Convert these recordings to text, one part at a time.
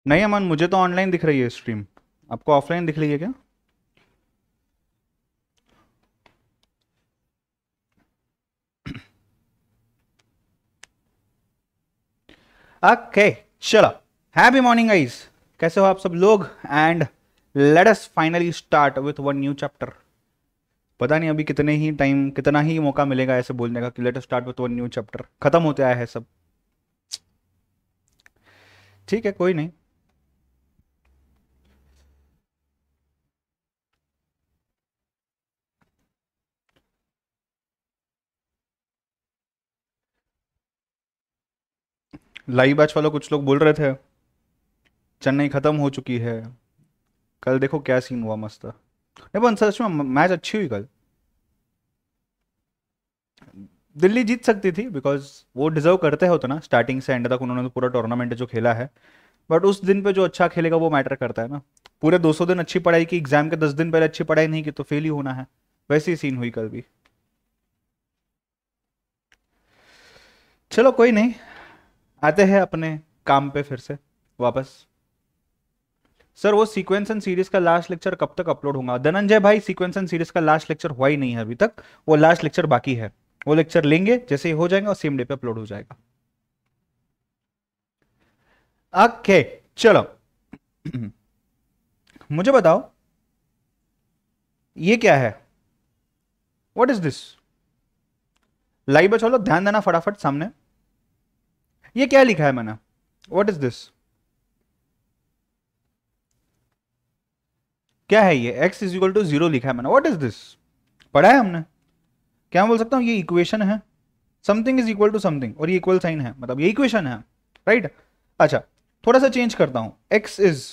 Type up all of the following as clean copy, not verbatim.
नहीं अमन, मुझे तो ऑनलाइन दिख रही है स्ट्रीम। आपको ऑफलाइन दिख रही है क्या? ओके, चलो। Happy morning guys. कैसे हो आप सब लोग? And let us finally start with one new chapter. पता नहीं अभी कितने ही टाइम, कितना ही मौका मिलेगा ऐसे बोलने का कि let us start with one new chapter. खत्म होते आया है सब। ठीक है, कोई नहीं। लाइव बैच वालों कुछ लोग बोल रहे थे चेन्नई खत्म हो चुकी है। कल देखो क्या सीन हुआ, मस्त था। नहीं बन सच में मैच अच्छी हुई कल। दिल्ली जीत सकती थी बिकॉज वो डिजर्व करते हो तो ना, स्टार्टिंग से एंड तक उन्होंने तो पूरा टूर्नामेंट जो खेला है। बट उस दिन पे जो अच्छा खेलेगा वो मैटर करता है ना। पूरे 200 दिन अच्छी पढ़ाई की, एग्जाम के 10 दिन पहले अच्छी पढ़ाई नहीं की तो फेल ही होना है। वैसी सीन हुई कल भी। चलो कोई नहीं, आते हैं अपने काम पे फिर से वापस। सर वो सीक्वेंस एंड सीरीज का लास्ट लेक्चर कब तक अपलोड होगा धनंजय भाई? सीक्वेंस एंड सीरीज का लास्ट लेक्चर हुआ ही नहीं है अभी तक। वो लास्ट लेक्चर बाकी है। वो लेक्चर लेंगे, जैसे ही हो जाएगा और सेम डे पे अपलोड हो जाएगा। ओके, चलो। मुझे बताओ ये क्या है? What is this? लाइव बचा लो, ध्यान देना फटाफट सामने। ये क्या लिखा है मैंने? What is this? क्या है ये? x इज इक्वल टू 0 लिखा है मैंने। What is this? पढ़ा है हमने? क्या मैं बोल सकता हूं ये इक्वेशन है? Something is equal to something और ये इक्वल साइन है, मतलब ये इक्वेशन है। राइट। अच्छा, थोड़ा सा चेंज करता हूं। x is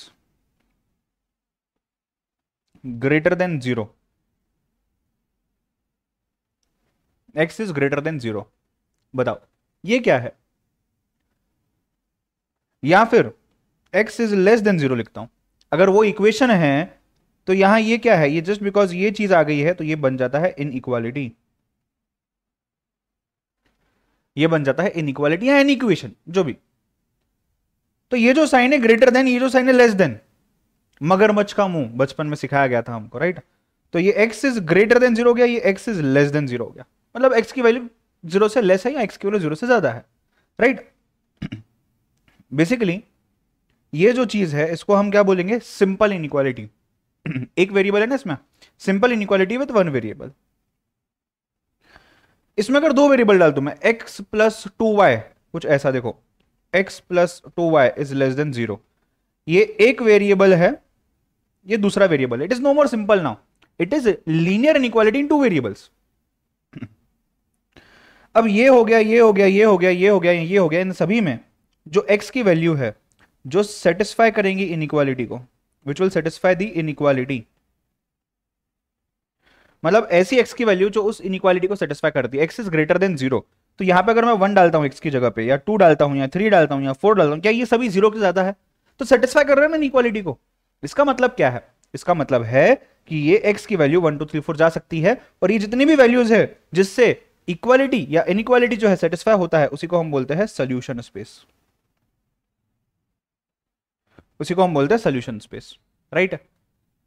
greater than 0। x is greater than 0। बताओ ये क्या है? या फिर x इज लेस देन 0 लिखता हूं। अगर वो इक्वेशन है तो यहां ये क्या है? ये जस्ट बिकॉज ये चीज आ गई है तो ये बन जाता है इनइक्वालिटी। ये बन जाता है इनइक्वालिटी या इनइक्वेशन, जो भी। तो ये जो साइन है ग्रेटर देन, ये जो साइन है लेस देन, मगरमच्छ का मुंह बचपन में सिखाया गया था हमको, राइट? तो ये x इज ग्रेटर देन 0 हो गया, ये x इज लेस देन 0 हो गया। मतलब x की वैल्यू 0 से लेस है या x की वैल्यू 0 से ज्यादा है, राइट? बेसिकली ये जो चीज है इसको हम क्या बोलेंगे? Simple inequality. एक वेरिएबल है ना इसमें, simple inequality with one variable. इसमें अगर दो वेरिएबल डाल दूं मैं, x प्लस 2y, कुछ ऐसा देखो, x plus 2y is less than 0। ये एक वेरिएबल है, ये दूसरा वेरिएबल है। It is no more simple now, it is linear inequality in two variables. अब ये हो गया, ये हो गया, ये हो गया, ये हो गया, ये हो गया, इन सभी में जो x की वैल्यू है जो सेटिस्फाई करेंगी इनइक्वालिटी को, which will satisfy the inequality, मतलब ऐसी x की वैल्यू जो उस इनइक्वालिटी को सेटिस्फाई करती है। x इज ग्रेटर देन 0, तो यहां पे अगर मैं 1 डालता हूं x की जगह पे, या 2 डालता हूं, या 3 डालता हूं, या 4 डालता हूं, क्या ये सभी 0 के ज्यादा है? तो सेटिस्फाई कर रहे हैं ना इनइक्वालिटी को। इसका मतलब क्या है? इसका मतलब है कि ये x की वैल्यू 1 2 3 4 जा सकती है, और ये जितनी भी वैल्यूज है जिससे इक्वालिटी या इनइक्वालिटी जो है सेटिस्फाई होता है, उसी को हम बोलते हैं सोल्यूशन स्पेस। उसी को हम बोलते हैं सोल्यूशन स्पेस, राइट?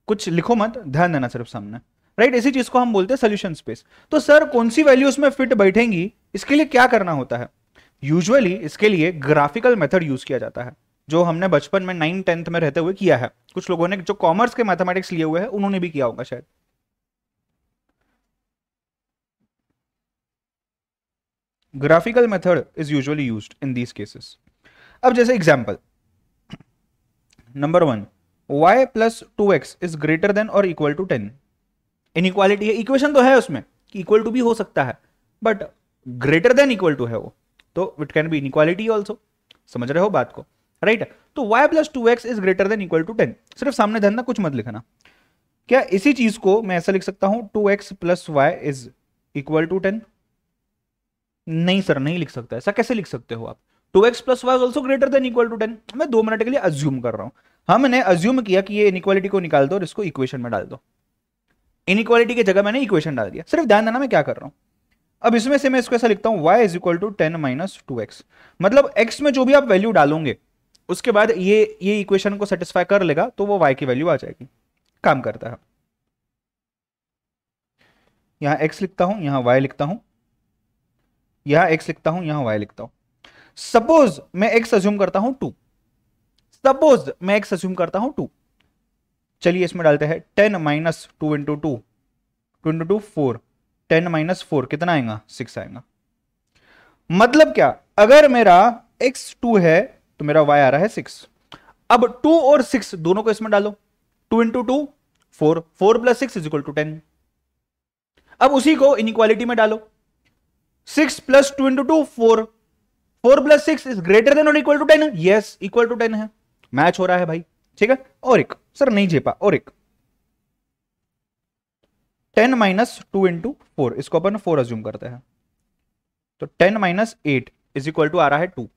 कुछ लिखो मत, ध्यान देना सिर्फ सामने। राइट, इसी चीज को हम बोलते हैं सोल्यूशन स्पेस। तो सर कौन सी वैल्यू उसमें फिट बैठेंगी, इसके लिए क्या करना होता है? यूजुअली इसके लिए ग्राफिकल मेथड यूज किया जाता है, जो हमने बचपन में 9 10th में रहते हुए किया है। कुछ लोगों ने जो कॉमर्स के मैथमेटिक्स लिए हुए हैं उन्होंने भी किया होगा शायद। Graphical method is usually used in these cases. अब जैसे example number 1, y plus 2x is greater than और इक्वल टू 10। इनइक्वालिटी है, इक्वेशन तो है उसमें कि इक्वल टू भी हो सकता है, but greater than equal to है वो, तो it can be inequality also. समझ रहे हो बात को, राइट? तो y plus 2x is greater than equal to 10। सिर्फ सामने ध्यान, कुछ मत लिखना। क्या इसी चीज को मैं ऐसा लिख सकता हूं, 2x plus Y is equal to 10? नहीं सर, नहीं लिख सकता। ऐसा कैसे लिख सकते हो आप? 2x plus Y also greater than equal to 10। मैं 2 मिनट के लिए अज्यूम कर रहा हूं। हमने अज्यूम किया कि ये इनइक्वालिटी को निकाल दो और इसको इक्वेशन में डाल दो। इनइक्वालिटी की जगह मैंने इक्वेशन डाल दिया। सिर्फ ध्यान देना मैं क्या कर रहा हूं। अब इसमें से मैं इसको ऐसा लिखता हूं, y is equal to 10 minus 2x। मतलब x में जो भी आप वैल्यू डालोगे उसके बाद ये इक्वेशन को सेटिस्फाई कर लेगा तो वो y की वैल्यू आ जाएगी। काम करता है। यहां x लिखता हूं, यहां y लिखता हूं, यहां x लिखता हूं, यहां y लिखता हूं। सपोज मैं x अज्यूम करता हूं 2, सपोज मैं x अज्यूम करता हूं 2। चलिए इसमें डालते हैं 10 माइनस 2 इंटू 2, 2 इंटू 2 4, 10 माइनस 4 कितना आएगा? 6 आएगा। मतलब क्या, अगर मेरा x 2 है तो मेरा y आ रहा है 6। अब 2 और 6 दोनों को इसमें डालो, 2 into 2 4, 4 plus 6 is equal to 10। अब उसी को इनइक्वालिटी में डालो, 6 plus 2 into 2 4, 4 plus 6 is greater than और equal to 10। Yes, equal to 10 है, मैच हो रहा है भाई। ठीक है, और एक सर नहीं झेपा, और एक 10 माइनस 2 इंटू 4, इसको अपन 4 अज्यूम करते हैं, तो 10 माइनस 8 इज इक्वल टू आ रहा है 2।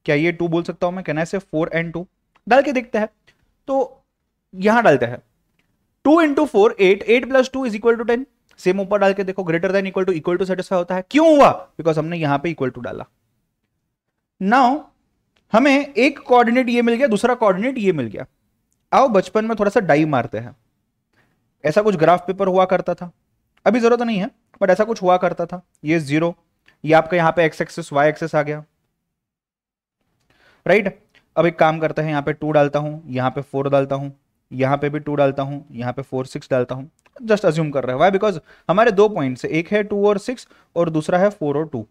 क्या ये 2 बोल सकता हूं मैं? कहना से 4 एंड 2 डाल के देखते हैं। तो यहां डालते हैं 2 into 4 8, 8 plus 2 is equal to 10। Same ऊपर डाल के देखो, greater than equal to satisfy होता है। क्यों हुआ? बिकॉज हमने यहां पे इक्वल टू डाला। नाउ हमें एक कोऑर्डिनेट ये मिल गया, दूसरा कोऑर्डिनेट ये मिल गया। आओ बचपन में थोड़ा सा डाई मारते हैं। ऐसा कुछ ग्राफ पेपर हुआ करता था, अभी जरूरत नहीं है, बट ऐसा कुछ हुआ करता था। ये 0, ये आपका यहां पे एक्स एक्सेस वाई एक्सेस आ गया, राइट। अब एक काम करते हैं, यहां पे 2 डालता हूं, यहां पे 4 डालता हूं, यहां पे भी 2 डालता हूं, यहां पे 4 6 डालता हूं। जस्ट अज्यूम कर रहे हैं, वाई? बिकॉज हमारे 2 पॉइंट्स है, एक है 2 और 6 और दूसरा है 4 और 2।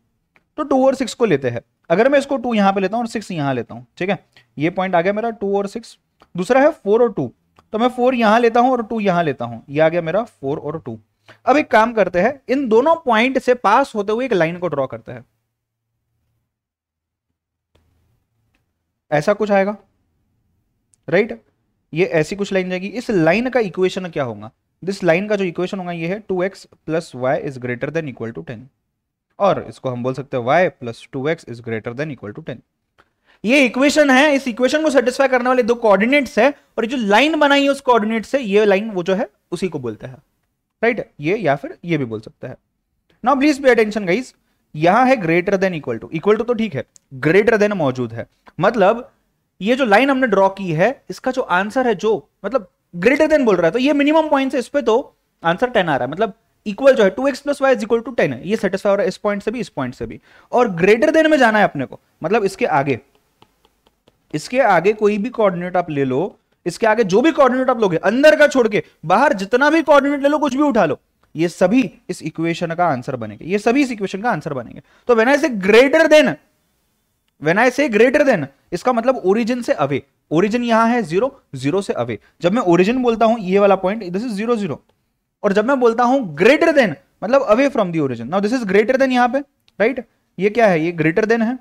तो 2 और 6 को लेते हैं। अगर मैं इसको 2 यहां पे लेता हूं और 6 यहां लेता हूं, ठीक है, ये पॉइंट आ गया मेरा 2 और 6। दूसरा है 4 और 2, तो मैं 4 यहां लेता हूं और 2 यहां लेता हूं, ये आ गया मेरा 4 और 2। अब एक काम करते हैं, इन दोनों पॉइंट से पास होते हुए एक लाइन को ड्रॉ करते हैं। ऐसा कुछ आएगा, राइट। ये ऐसी कुछ लाइन जाएगी। इस लाइन का इक्वेशन क्या होगा? दिस लाइन का जो इक्वेशन होगा ये है 2x plus Y is greater than equal to 10, और इसको हम बोल सकते हैं y plus 2x is greater than equal to 10। ये इक्वेशन है, इस इक्वेशन को सेटिस्फाई करने वाले दो कोऑर्डिनेट्स है, और ये जो लाइन बनाई है उस कोऑर्डिनेट से, ये लाइन वो जो है उसी को बोलते हैं, राइट। ये या फिर ये भी बोल सकते हैं। Now please pay attention guys, यहां है ग्रेटर देन इक्वल टू तो ठीक है, ग्रेटर देन मौजूद है, मतलब ये जो लाइन हमने ड्रॉ की है इसका जो आंसर है, जो मतलब ग्रेटर देन बोल रहा है, तो ये मिनिमम पॉइंट है, इस पे तो आंसर 10 आ रहा है, मतलब इक्वल जो है 2x plus Y is equal to 10 है, ये सेटिस्फाई हो रहा है इस पॉइंट से भी, इस पॉइंट से भी। और ग्रेटर देन में जाना है अपने को, मतलब इसके आगे कोई भी कोऑर्डिनेट आप ले लो, इसके आगे जो भी कोऑर्डिनेट आप लोगे, अंदर का छोड़ के बाहर जितना भी कोऑर्डिनेट ले लो, कुछ भी उठा लो, ये सभी इस इक्वेशन का आंसर बनेंगे, ये सभी इस इक्वेशन का आंसर बनेंगे। तो व्हेन आई से ग्रेटर देन, व्हेन आई से ग्रेटर देन, इसका मतलब ओरिजिन से अवे। ओरिजिन यहां है 0, 0 से अवे। जब मैं ओरिजिन बोलता हूं ये वाला पॉइंट, दिस इज 0 0, और जब मैं बोलता हूं ग्रेटर देन, मतलब away from the origin. Now this is greater then यहां पे, राइट। ये क्या है? ये ग्रेटर देन है।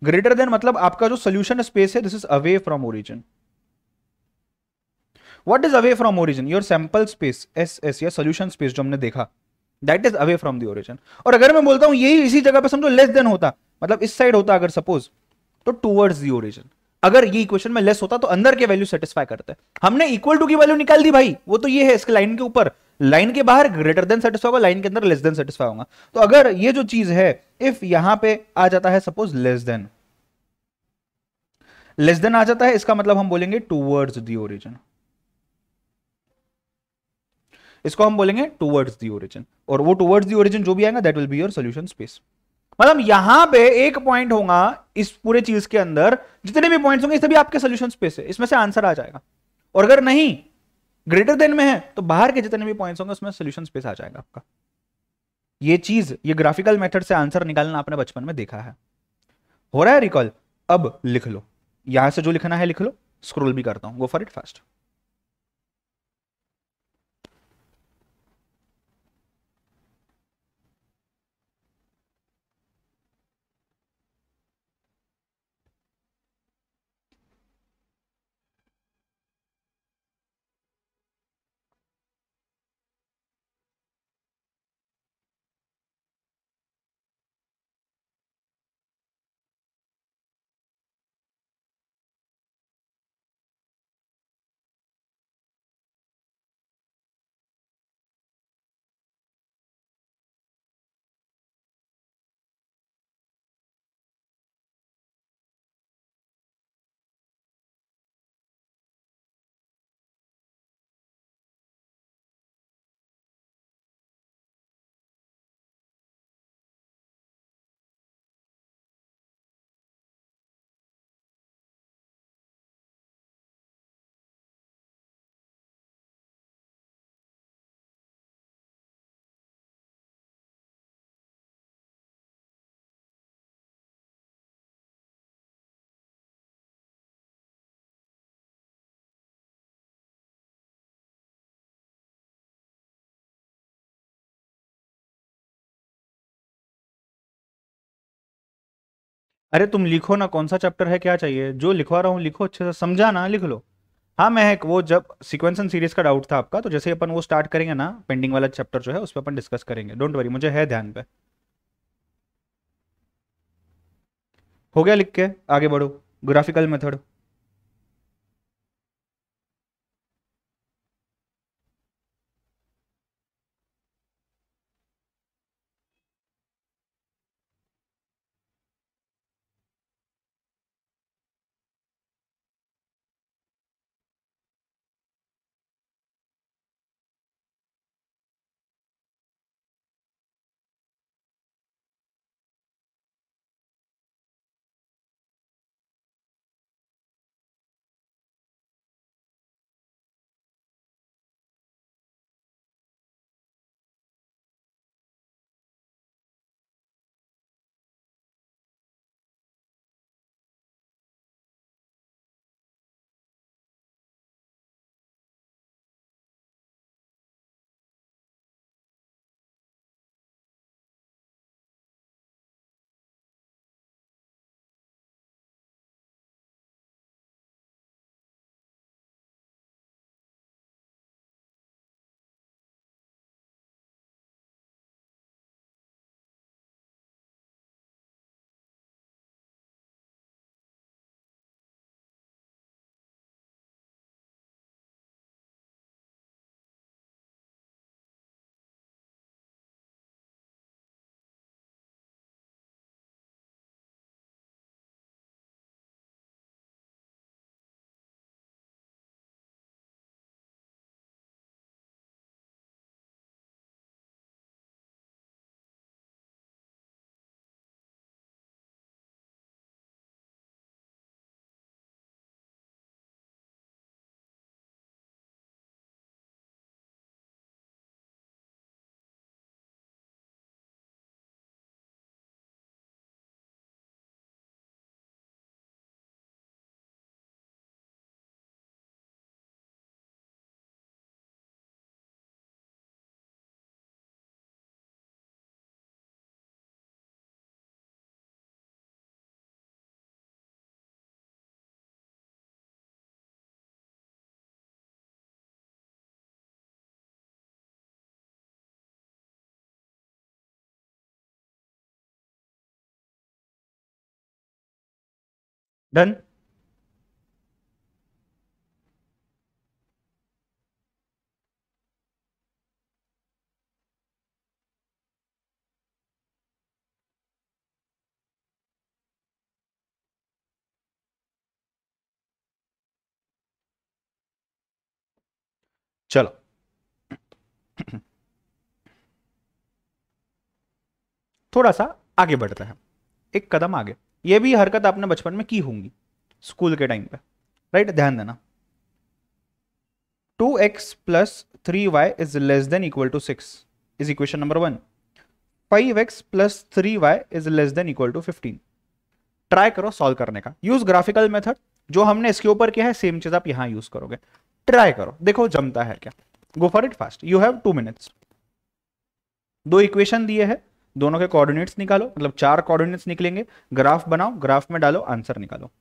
ग्रेटर देन मतलब आपका जो सोल्यूशन स्पेस है, this is away from origin. What is away from origin? Your sample space S S, या सोल्यूशन स्पेस जो हमने देखा, that is away from the origin. और अगर मैं बोलता हूं यही इसी जगह पे समझो लेस देन होता, मतलब इस साइड होता अगर सपोज, तो टूवर्ड्स द ओरिजिन। अगर ये इक्वेशन में लेस होता तो अंदर के वैल्यू सेटिस्फाई करते हैं। हमने इक्वल टू की वैल्यू निकाल दी भाई, वो तो ये है इसके लाइन के ऊपर, लाइन के बाहर ग्रेटर देन सेटिस्फाई होगा, लाइन के अंदर लेस देन सेटिस्फाई होगा। तो अगर ये जो चीज है, इफ यहां पे आ जाता है suppose less than, less than आ जाता है, इसका मतलब हम बोलेंगे टूवर्ड्स द ओरिजिन, इसको हम बोलेंगे टूवर्ड्स द ओरिजिन। और वो टूवर्ड्स द ओरिजिन जो भी आएगा that will be your solution space. मतलब यहां पे एक पॉइंट होगा इस पूरे चीज के अंदर, जितने भी पॉइंट्स होंगे सभी आपके सॉल्यूशन स्पेस है, इसमें से आंसर आ जाएगा। और अगर नहीं ग्रेटर देन में है तो बाहर के जितने भी पॉइंट्स होंगे उसमें सॉल्यूशन स्पेस आ जाएगा आपका। ये चीज, ये ग्राफिकल मेथड से आंसर निकालना आपने बचपन में देखा है। हो रहा है रिकॉल? अब लिख लो, यहां से जो लिखना है लिख लो, स्क्रॉल भी करता हूं, गो फॉर इट फास्ट। अरे तुम लिखो ना, कौन सा चैप्टर है, क्या चाहिए, जो लिखवा रहा हूँ लिखो, अच्छे से समझा ना, लिख लो। हाँ मैं एक वो जब सीक्वेंस एंड सीरीज का डाउट था आपका, तो जैसे ही अपन वो स्टार्ट करेंगे ना, पेंडिंग वाला चैप्टर जो है उस पर अपन डिस्कस करेंगे, डोंट वरी, मुझे है ध्यान पे। हो गया लिख के, आगे बढ़ो। Graphical method. डन। चलो थोड़ा सा आगे बढ़ते हैं, एक कदम आगे। ये भी हरकत आपने बचपन में की होंगी, स्कूल के टाइम पे, राइट, ध्यान देना। 2x + 3y is less than equal to 6 is equation number 1। 5x + 3y is less than equal to 15। Try करो सॉल्व करने का, यूज ग्राफिकल मेथड। जो हमने इसके ऊपर किया है सेम चीज आप यहां यूज करोगे। ट्राई करो, देखो जमता है क्या। गो for it fast, you have 2 minutes. दो इक्वेशन दिए हैं, दोनों के कोऑर्डिनेट्स निकालो, मतलब 4 कोऑर्डिनेट्स निकलेंगे। ग्राफ बनाओ, ग्राफ में डालो, आंसर निकालो।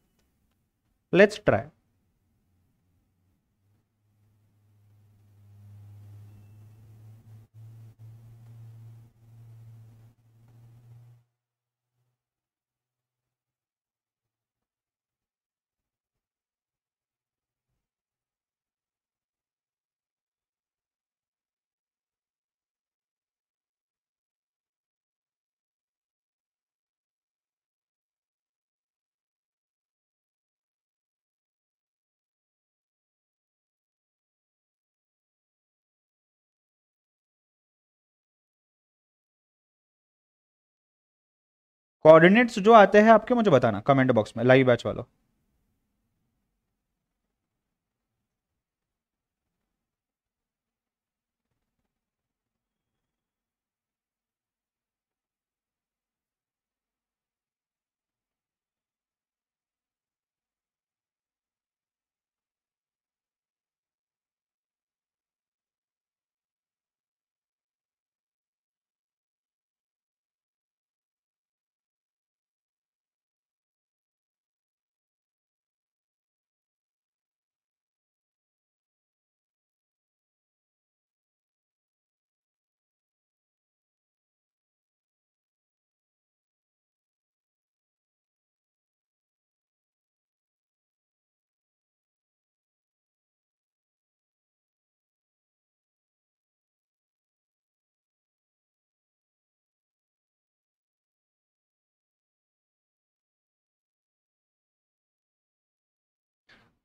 Let's try. कोऑर्डिनेट्स जो आते हैं आपके मुझे बताना कमेंट बॉक्स में, लाइव बैच वालों।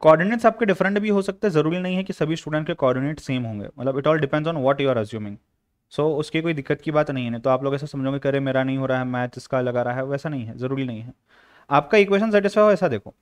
कोऑर्डिनेट्स आपके डिफरेंट भी हो सकते हैं, जरूरी नहीं है कि सभी स्टूडेंट के कोऑर्डिनेट सेम होंगे, मतलब it all depends on what you are assuming. So उसकी कोई दिक्कत की बात नहीं है, तो आप लोग ऐसा समझोगे करे मेरा नहीं हो रहा है मैथ, इसका लगा रहा है, वैसा नहीं है, जरूरी नहीं है। आपका इक्वेशन सेटिस्फाई हो ऐसा देखो।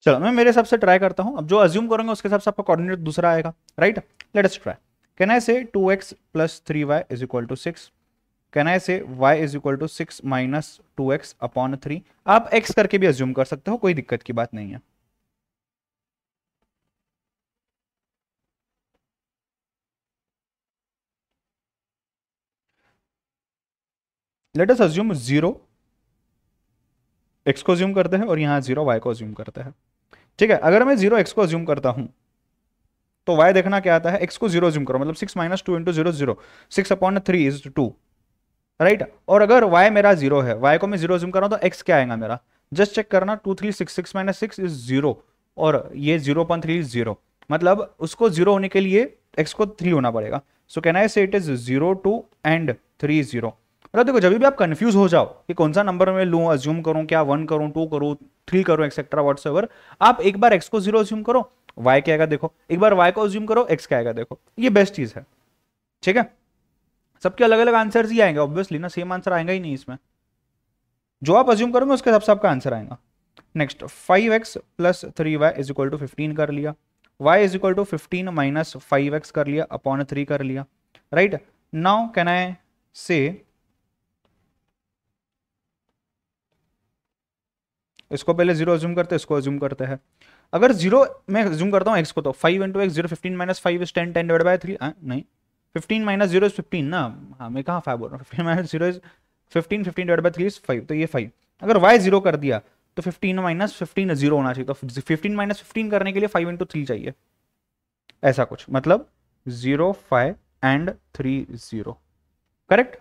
चलो मैं मेरे हिसाब से ट्राई करता हूं, अब जो अज्यूम करेंगे उसके हिसाब से आपका कोऑर्डिनेट दूसरा आएगा, right. Let us try. Can I say 2x प्लस 3y is equal to 6। Can I say y is equal to 6 minus 2x upon 3। आप x करके भी अज्यूम कर सकते हो, कोई दिक्कत की बात नहीं है। लेट अस अज्यूम 0, x को अज्यूम करते हैं और यहां 0 y को अज्यूम करते हैं। ठीक है, अगर मैं 0 x को अज्यूम करता हूं तो y देखना क्या आता है, x को 0 अज्यूम करो, मतलब 6 minus 2 into 0 0, 6 upon 3 is 2, right. और अगर y मेरा 0 है, y को मैं 0 अज्यूम कर रहा हूं तो x क्या आएगा मेरा, जस्ट चेक करना, 2 3 6, 6 माइनस 6 इज 0, और ये 0.3 इज 0, मतलब उसको 0 होने के लिए x को 3 होना पड़ेगा। सो कैन आई से इट इज 0 2 एंड 3 0। मतलब देखो जब भी आप कंफ्यूज हो जाओ कि कौन सा नंबर में लूं, अज्यूम करूं, क्या 1 करूं, 2 करूं, 3 करूं, एक्सेट्रा व्हाटसएवर, आप एक बार x को 0 अज्यूम करो, y क्या आएगा देखो, एक बार y को अज्यूम करो, x क्या आएगा देखो, ये बेस्ट चीज है। ठीक है, सबके अलग अलग आंसर्स ही आएंगे ऑब्वियसली ना, सेम आंसर आएगा ही नहीं इसमें, जो आप अज्यूम करोगे उसके हिसाब से आपका आंसर आएगा। Next 5x plus 3y is equal to 15 कर लिया, y is equal to 15 minus 5x कर लिया, अपॉन 3 कर लिया, राइट। नाउ कैन आई से इसको पहले 0 अज्यूम करते हैं, इसको अज्यूम करते हैं। अगर 0 मैं अज्यूम करता हूँ x को, तो 5 into x 0, 15 minus 5 is 10, 10 divide by 3, नहीं 15 माइनस 0 इज 15 ना, हाँ मैं कहाँ 5 बोल रहा हूँ, 15 minus 0 is 15, 15 divide by 3 is 5, तो ये 5। अगर y 0 कर दिया तो 15 माइनस 15 0 होना चाहिए, तो 15 माइनस 15 करने के लिए 5 इंटू 3 चाहिए, ऐसा कुछ, मतलब 0 5 एंड 3 0, करेक्ट।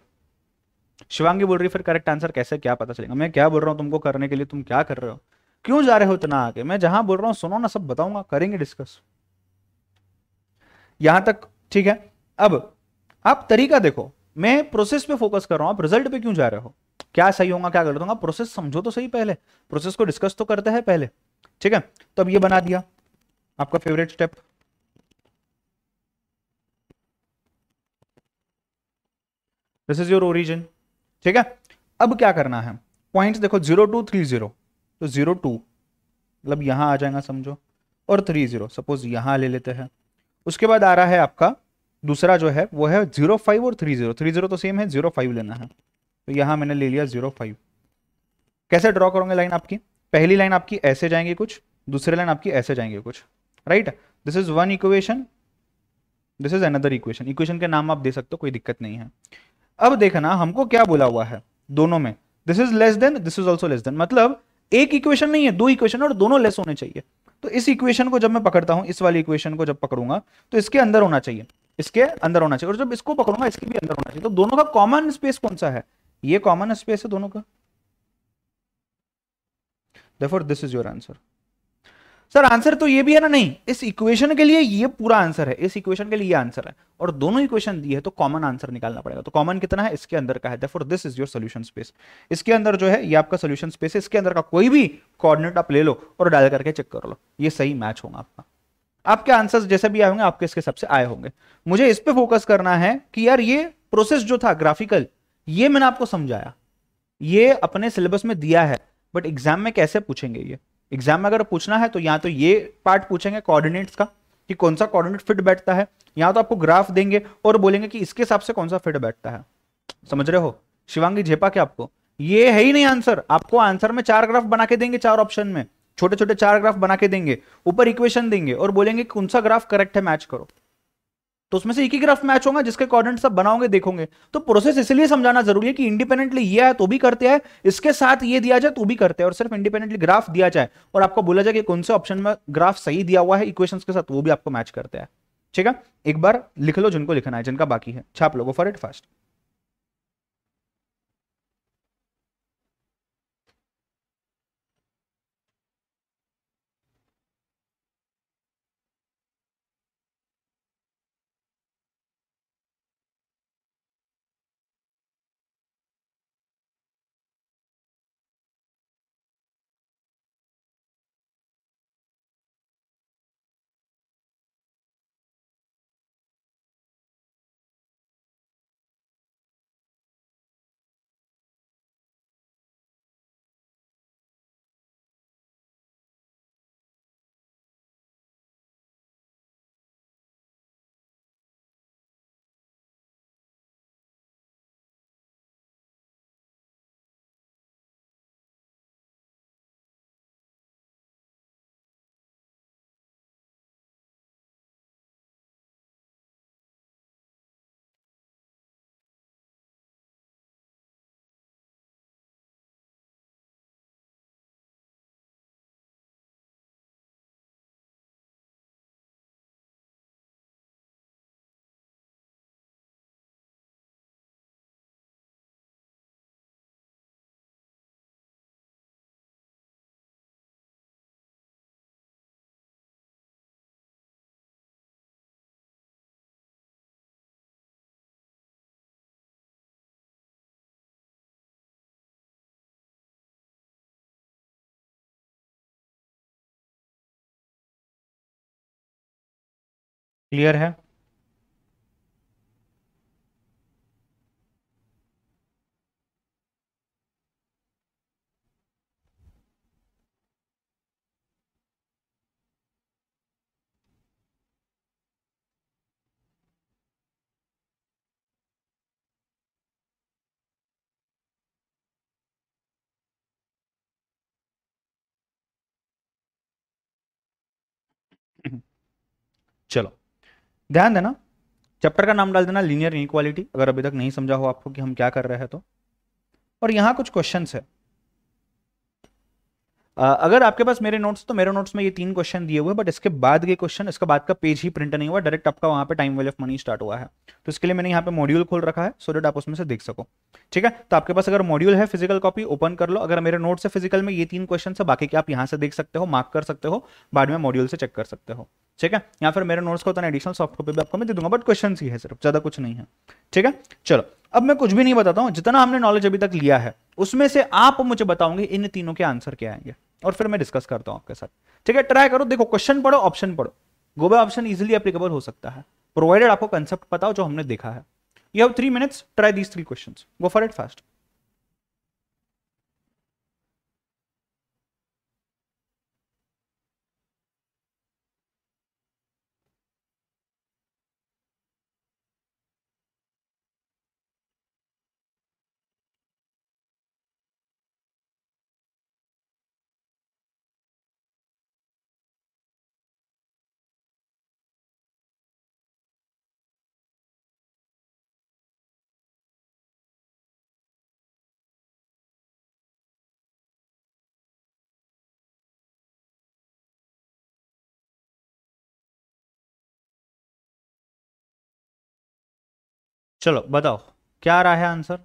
शिवांगी बोल रही फिर करेक्ट आंसर कैसे, क्या पता चलेगा, मैं क्या बोल रहा हूँ तुमको करने के लिए, तुम क्या कर रहे हो, क्यों जा रहे हो इतना आगे, मैं जहां बोल रहा हूँ सुनो ना, सब बताऊंगा, करेंगे डिस्कस यहां तक। ठीक है, अब आप तरीका देखो, मैं प्रोसेस पे फोकस कर रहा हूं, आप रिजल्ट पे क्यों जा रहे हो, क्या सही होगा क्या गलत होगा, प्रोसेस समझो तो सही, पहले प्रोसेस को डिस्कस तो करते हैं पहले। ठीक है, तो अब ये बना दिया आपका favourite step, this is your origin. ठीक है, अब क्या करना है, पॉइंट्स देखो 0 2 3 0, तो 0 2 मतलब यहां आ जाएगा समझो, और 3 0 सपोज यहां ले लेते हैं। उसके बाद आ रहा है आपका दूसरा जो है वो है 0 5 और 3 0, 3 0 तो सेम है, 0 5 लेना है, तो यहां मैंने ले लिया 0 5। कैसे ड्रॉ करोगे लाइन आपकी, पहली लाइन आपकी ऐसे जाएंगी कुछ, दूसरी लाइन आपकी ऐसे जाएंगे कुछ, right. This is one equation, this is another equation, equation के नाम आप दे सकते हो, कोई दिक्कत नहीं है। अब देखना हमको क्या बोला हुआ है दोनों में, this is less then, this is also less than, मतलब एक इक्वेशन नहीं है, दो इक्वेशन और दोनों लेस होने चाहिए। तो इस इक्वेशन को जब मैं पकड़ता हूं, इस वाली इक्वेशन को जब पकड़ूंगा तो इसके अंदर होना चाहिए, इसके अंदर होना चाहिए, और जब इसको पकड़ूंगा इसके भी अंदर होना चाहिए, तो दोनों का कॉमन स्पेस कौन सा है, ये कॉमन स्पेस है दोनों का, therefore this is your answer. Sir answer तो ये भी है ना, नहीं, इस इक्वेशन के लिए ये पूरा आंसर है, इस इक्वेशन के लिए ये आंसर है, और दोनों इक्वेशन दी है तो कॉमन आंसर निकालना पड़ेगा, तो कॉमन कितना है, इसके अंदर का है, therefore this is your solution space. इसके अंदर जो है ये आपका सॉल्यूशन स्पेस है, इसके अंदर का कोई भी कोऑर्डिनेट आप ले लो और डाल करके चेक कर लो, ये सही मैच होगा आपका, आपके आंसर्स जैसे भी आए होंगे आपके इसके सबसे आए होंगे। मुझे इस पे फोकस करना है कि यार ये प्रोसेस जो था ग्राफिकल, ये मैंने आपको समझाया, ये अपने सिलेबस में दिया है, बट एग्जाम में कैसे पूछेंगे, ये एग्जाम में अगर पूछना है तो या तो ये पार्ट पूछेंगे कोऑर्डिनेट्स का कि कौन सा कोऑर्डिनेट फिट बैठता है, या तो आपको ग्राफ देंगे और बोलेंगे कि इसके हिसाब से कौन सा फिट बैठता है, समझ रहे हो शिवांगी, झेपा क्या आपको, ये है ही नहीं आंसर, आपको आंसर में 4 ग्राफ बना के देंगे, 4 ऑप्शन में छोटे छोटे 4 ग्राफ बना के देंगे, ऊपर इक्वेशन देंगे और बोलेंगे कौन सा ग्राफ करेक्ट है मैच करो, तो उसमें से एक ही ग्राफ मैच होगा जिसके कोऑर्डिनेट सब बनाओगे देखोगे। तो प्रोसेस इसलिए समझाना जरूरी है कि इंडिपेंडेंटली ये है तो भी करते हैं, इसके साथ ये दिया जाए तो भी करते हैं, और सिर्फ इंडिपेंडेंटली ग्राफ दिया जाए और आपको बोला जाए कि कौन से ऑप्शन में ग्राफ सही दिया हुआ है इक्वेशंस के साथ, वो भी आपको मैच करते हैं। ठीक है, एक बार लिख लो जिनको लिखना है, जिनका बाकी है छाप लो, go for it fast. Clear है? चलो ध्यान देना, चैप्टर का नाम डाल देना लीनियर इनइक्वालिटी, अगर अभी तक नहीं समझा हो आपको कि हम क्या कर रहे हैं तो। और यहां कुछ क्वेश्चंस है। अगर आपके पास मेरे नोट्स, तो मेरे नोट्स में ये 3 क्वेश्चन दिए हुए हैं, बट इसके बाद के क्वेश्चन, इसके बाद का पेज ही प्रिंट नहीं हुआ, डायरेक्ट आपका वहां पे time value of money start हुआ है। तो इसके लिए मैंने यहाँ पे मॉड्यूल खोल रखा है सो दैट आप उसमें से देख सको। ठीक है, तो आपके पास अगर मॉड्यूल है फिजिकल कॉपी ओपन कर लो, अगर मेरे नोट्स है फिजिकल में ये 3 क्वेश्चन है, बाकी के आप यहाँ से देख सकते हो, मार्क कर सकते हो, बाद में मॉड्यूल से चेक कर सकते हो। ठीक है, या फिर मेरे नोट्स को तो एडिशनल सॉफ्ट कॉपी भी आपको मैं दे दूंगा, बट क्वेश्चन ही है सिर्फ, ज्यादा कुछ नहीं है। ठीक है, चलो अब मैं कुछ भी नहीं बताता हूं, जितना हमने नॉलेज अभी तक लिया है उसमें से आप मुझे बताओगे इन तीनों के आंसर क्या आएंगे, और फिर मैं डिस्कस करता हूं आपके साथ। ठीक है, ट्राई करो, देखो क्वेश्चन पढ़ो, ऑप्शन पढ़ो, गोबे ऑप्शन इजीली एप्लीकेबल हो सकता है, प्रोवाइडेड आपको कंसेप्ट पता हो जो हमने देखा है। You have 3 minutes, try these 3 questions, go for it fast. चलो बताओ क्या आ रहा है आंसर।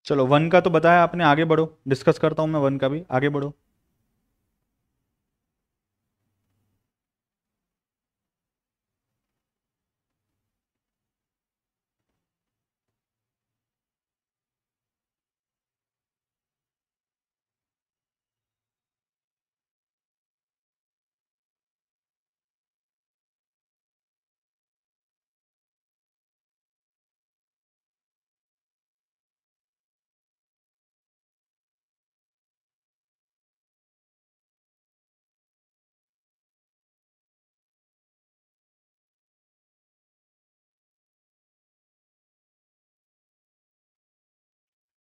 चलो 1 का तो बताया आपने, आगे बढ़ो, डिस्कस करता हूं मैं 1 का भी, आगे बढ़ो।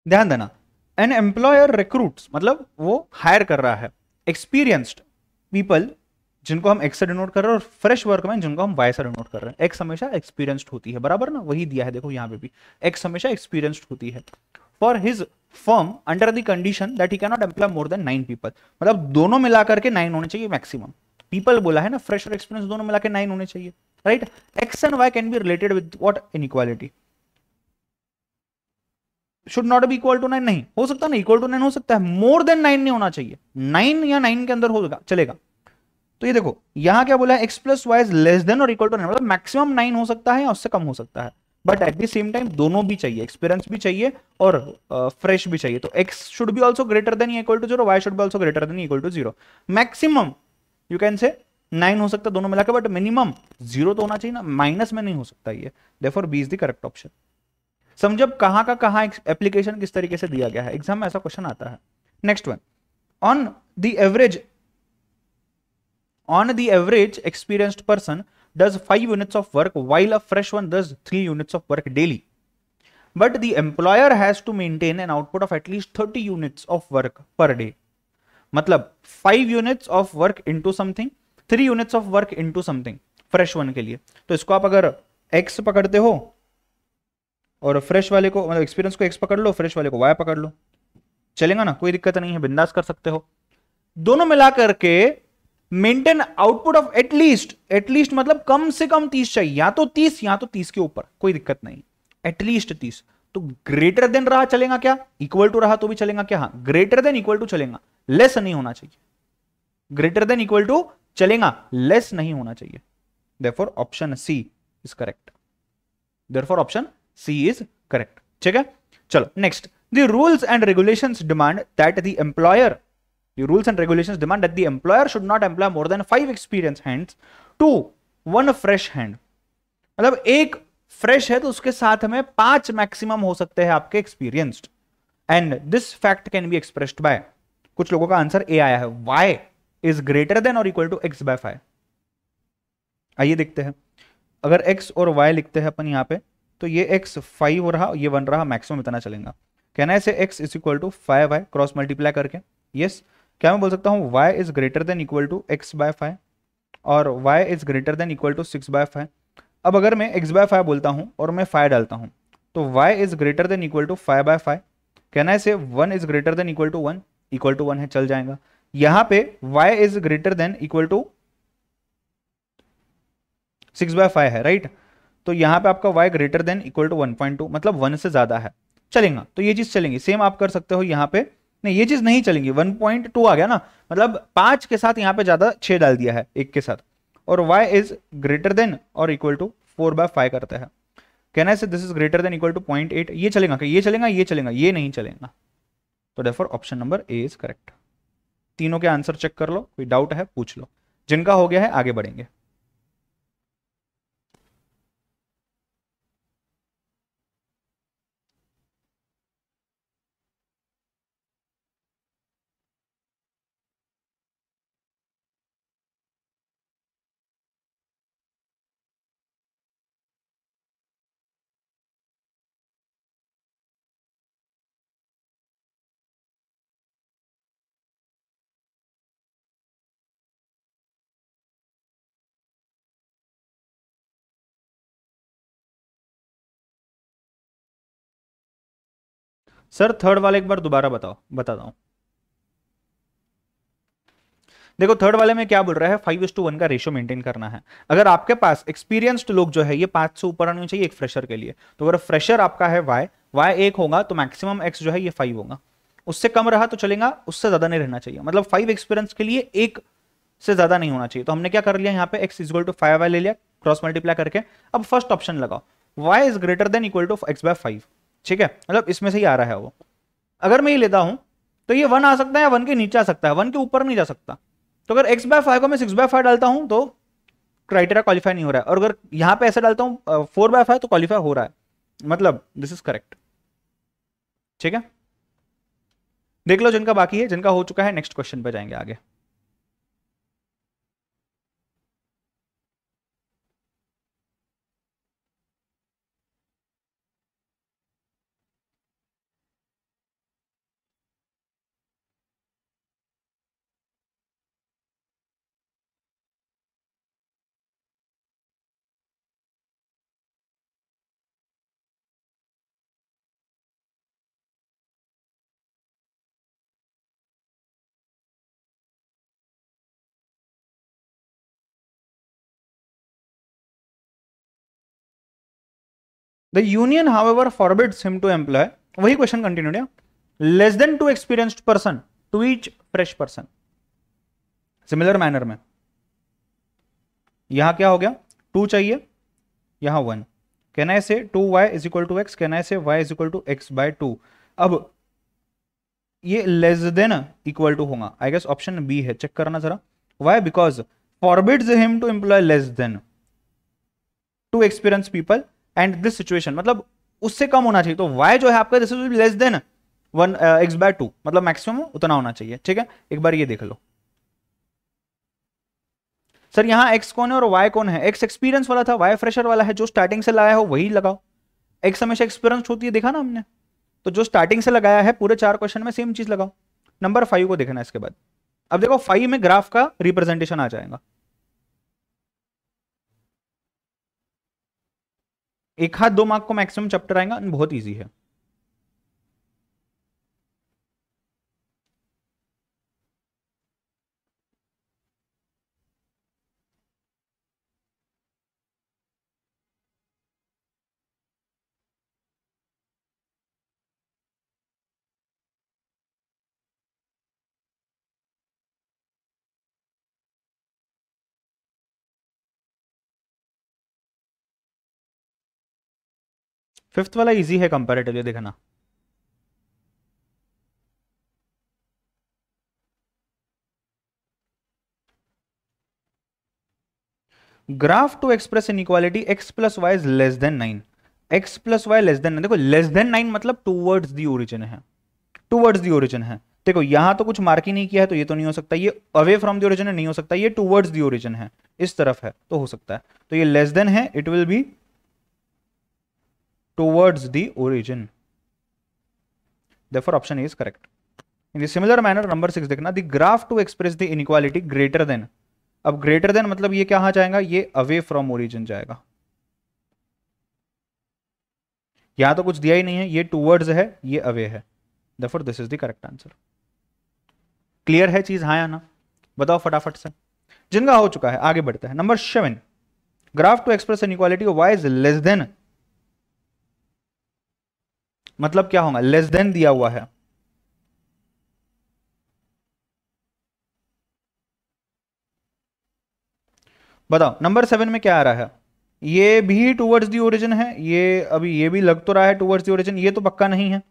ध्यान देना, एन एम्प्लॉयर रिक्रूट्स मतलब वो हायर कर रहा है एक्सपीरियंस्ड पीपल, जिनको हम एक्स से डिनोट कर रहे हैं, और फ्रेश वर्कमैन जिनको हम वाई से डिनोट कर रहे हैं। एक्स हमेशा एक्सपीरियंस्ड होती है, बराबर ना, वही दिया है देखो यहाँ पे भी, एक्स हमेशा एक्सपीरियंस्ड होती है। For his firm under the condition that he can not employ more than 9 people, मतलब दोनों मिलाकर के 9 होने चाहिए मैक्सिमम। पीपल बोला है ना, फ्रेश और एक्सपीरियंस दोनों मिला के 9 होने चाहिए, right. X and Y can be related with what, inequality. Should not be equal to 9, नहीं हो सकता ना, इक्वल टू 9 हो सकता है, मोर देन 9 नहीं होना चाहिए, 9 या 9 के अंदर होगा चलेगा। तो ये देखो यहां क्या बोला है, X plus Y is less than और इक्वल टू 9, मतलब मैक्सिमम 9 हो सकता है या उससे कम हो सकता है, but at the same time दोनों भी चाहिए, एक्सपीरियंस भी चाहिए और फ्रेश भी चाहिए। तो X should be also greater than equal to 0, Y should be also greater than equal to 0। Maximum you can say 9 हो सकता है दोनों मिलाकर, बट मिनिमम 0 तो होना चाहिए ना, माइनस में नहीं हो सकता ये। Therefore B is the correct option. समझो अब कहां का कहां एप्लीकेशन किस तरीके से दिया गया है, एग्जाम में ऐसा क्वेश्चन आता है। Next one, on the average, on the average experienced person does 5 units of work while a fresh one does 3 units of work daily, but the employer has to maintain an output of at least 30 units of work per day। मतलब 5 units of work into something, 3 units of work into something fresh one के लिए। तो इसको आप अगर x पकड़ते हो और फ्रेश वाले को, मतलब एक्सपीरियंस को x पकड़ लो, फ्रेश वाले को y पकड़ लो, चलेगा ना, कोई दिक्कत नहीं है, बिंदास कर सकते हो। दोनों मिला करके maintain output of at least, at least मतलब कम से कम 30 चाहिए, या तो 30 या तो 30 के ऊपर, कोई दिक्कत नहीं, एटलीस्ट 30। तो ग्रेटर देन रहा चलेगा क्या, इक्वल टू रहा तो भी चलेगा क्या, हाँ ग्रेटर देन इक्वल टू चलेगा, लेस नहीं होना चाहिए, ग्रेटर देन इक्वल टू चलेगा, लेस नहीं होना चाहिए। Therefore option C is correct, therefore option C is correct, ठीक है। चलो next, the rules and regulations demand that the employer, the rules and regulations demand that the employer should not employ more than 5 experienced hands to 1 fresh hand। मतलब एक fresh है तो उसके साथ में 5 मैक्सिमम हो सकते हैं आपके experienced, and this fact can be expressed by, कुछ लोगों का आंसर ए आया है, y इज ग्रेटर देन और इक्वल टू x बाय 5। आइए देखते हैं, अगर x और y लिखते हैं अपन यहाँ पे, तो ये x 5 रहा, ये 1 रहा, मैक्सिमम इतना चलेगा। कहना है say x is equal to 5y cross multiply करके, यस yes, क्या मैं बोल सकता हूँ y is greater than equal to x by 5 और y is greater than equal to 6 by 5। अब अगर मैं x बाय 5 बोलता हूँ और मैं 5 डालता हूँ, तो y is greater than equal to 5 by 5। कहना है say 1 is greater than equal to 1, equal to 1 है, चल जाएगा। यहाँ पे y is greater than equal to 6 by 5 है, राइट। तो यहाँ पे आपका y greater than equal to 1.2, मतलब 1 से ज्यादा है, चलेगा। तो ये चीज चलेंगी, सेम आप कर सकते हो यहाँ पे, नहीं ये चीज नहीं चलेंगी, 1.2 आ गया ना, मतलब 5 के साथ यहाँ पे ज्यादा 6 डाल दिया है एक के साथ, और y इज ग्रेटर देन और इक्वल टू 4 बाय 5 करता है। कहना है this is greater than equal to 0.8, ये चलेगा क्या, ये चलेगा, ये चलेगा, ये नहीं चलेगा। तो therefore option number A is correct. तीनों के आंसर चेक कर लो, कोई डाउट है पूछ लो, जिनका हो गया है आगे बढ़ेंगे। सर थर्ड वाले एक बार दोबारा बताओ, बताता हूं। देखो थर्ड वाले में क्या बोल रहा है, 5:1 का रेशियो मेंटेन करना है। अगर आपके पास एक्सपीरियंस्ड लोग जो है ये 5 से ऊपर आने चाहिए एक फ्रेशर के लिए, तो अगर फ्रेशर आपका है y 1 होगा तो मैक्सिमम x जो है ये 5 होगा, उससे कम रहा तो चलेगा, उससे ज्यादा नहीं रहना चाहिए, मतलब 5 एक्सपीरियंस के लिए एक से ज्यादा नहीं होना चाहिए। तो हमने क्या कर लिया यहाँ पे, x इक्वल टू 5y ले लिया क्रॉस मल्टीप्लाई करके। अब फर्स्ट ऑप्शन लगाओ, y is greater than equal to x by 5, ठीक है, मतलब इसमें से ही आ रहा है वो। अगर मैं ये लेता हूं तो ये 1 आ सकता है या 1 के नीचे आ सकता है, 1 के ऊपर नहीं जा सकता। तो अगर x बाय 5 को मैं 6 बाय 5 डालता हूं तो क्राइटेरिया क्वालिफाई नहीं हो रहा है, और अगर यहां पे ऐसे डालता हूं 4 बाय 5 तो क्वालिफाई हो रहा है, मतलब दिस इज करेक्ट, ठीक है। देख लो जिनका बाकी है, जिनका हो चुका है नेक्स्ट क्वेश्चन पे जाएंगे आगे। The union however forbids him to employ, वही क्वेश्चन कंटिन्यूड है, less than two experienced person to each fresh person. Similar manner में यहां क्या हो गया, 2 चाहिए, यहां 1। Can I say 2y is equal to x, can I say y is equal to x by 2। अब ये लेस देन इक्वल टू होगा, आई गेस ऑप्शन बी है, चेक करना जरा। Why, because forbids him to employ less than two experience people and this situation, मतलब उससे कम होना चाहिए। तो y जो है आपका this is less than 1 x by 2, मतलब मैक्सिमम उतना होना चाहिए। ठीक है, एक बार ये देख लो। सर यहाँ x कौन है और y कौन है? x एक्सपीरियंस वाला था, y फ्रेशर वाला है, जो स्टार्टिंग से लाया हो वही लगाओ। x हमेशा एक्सपीरियंस होती है, देखा ना हमने, तो जो स्टार्टिंग से लगाया है पूरे 4 क्वेश्चन में सेम चीज लगाओ। नंबर 5 को देखना इसके बाद। अब देखो 5 में ग्राफ का रिप्रेजेंटेशन आ जाएगा। एक हाथ 2 मार्क को मैक्सिमम चैप्टर आएगा, बहुत ईजी है। फिफ्थ वाला इजी है कंपैरेटिवली, देखना। Graph to express inequality x plus Y is less than 9, x plus y less than 9। देखो लेस देन 9 मतलब टूवर्ड्स दी ओरिजिन है, टूवर्ड्स दी ओरिजिन है। देखो यहां तो कुछ मार्क ही नहीं किया है, तो ये तो नहीं हो सकता, ये अवे फ्रॉम दी ओरिजिन नहीं हो सकता, ये टूवर्ड्स दी ओरिजिन है, इस तरफ है तो हो सकता है। तो ये लेस देन है, it will be towards the origin, therefore option A is correct. In similar manner number 6 देखना, the graph to express the inequality greater than. अब ग्रेटर देन मतलब ये कहां जाएगा, ये अवे फ्रॉम ओरिजिन जाएगा। यहां तो कुछ दिया ही नहीं है, ये टूवर्ड्स है, ये अवे है, therefore this is the correct answer. Clear है चीज, हाँ या ना? बताओ फटाफट से। जिनका हो चुका है आगे बढ़ते हैं। Number 7, graph to express inequality y is less than, मतलब क्या होगा, लेस देन दिया हुआ है। बताओ नंबर 7 में क्या आ रहा है, ये भी टूवर्ड्स दी ओरिजिन है, ये अभी ये भी लग तो रहा है टूवर्ड्स दी ओरिजिन, ये तो पक्का नहीं है,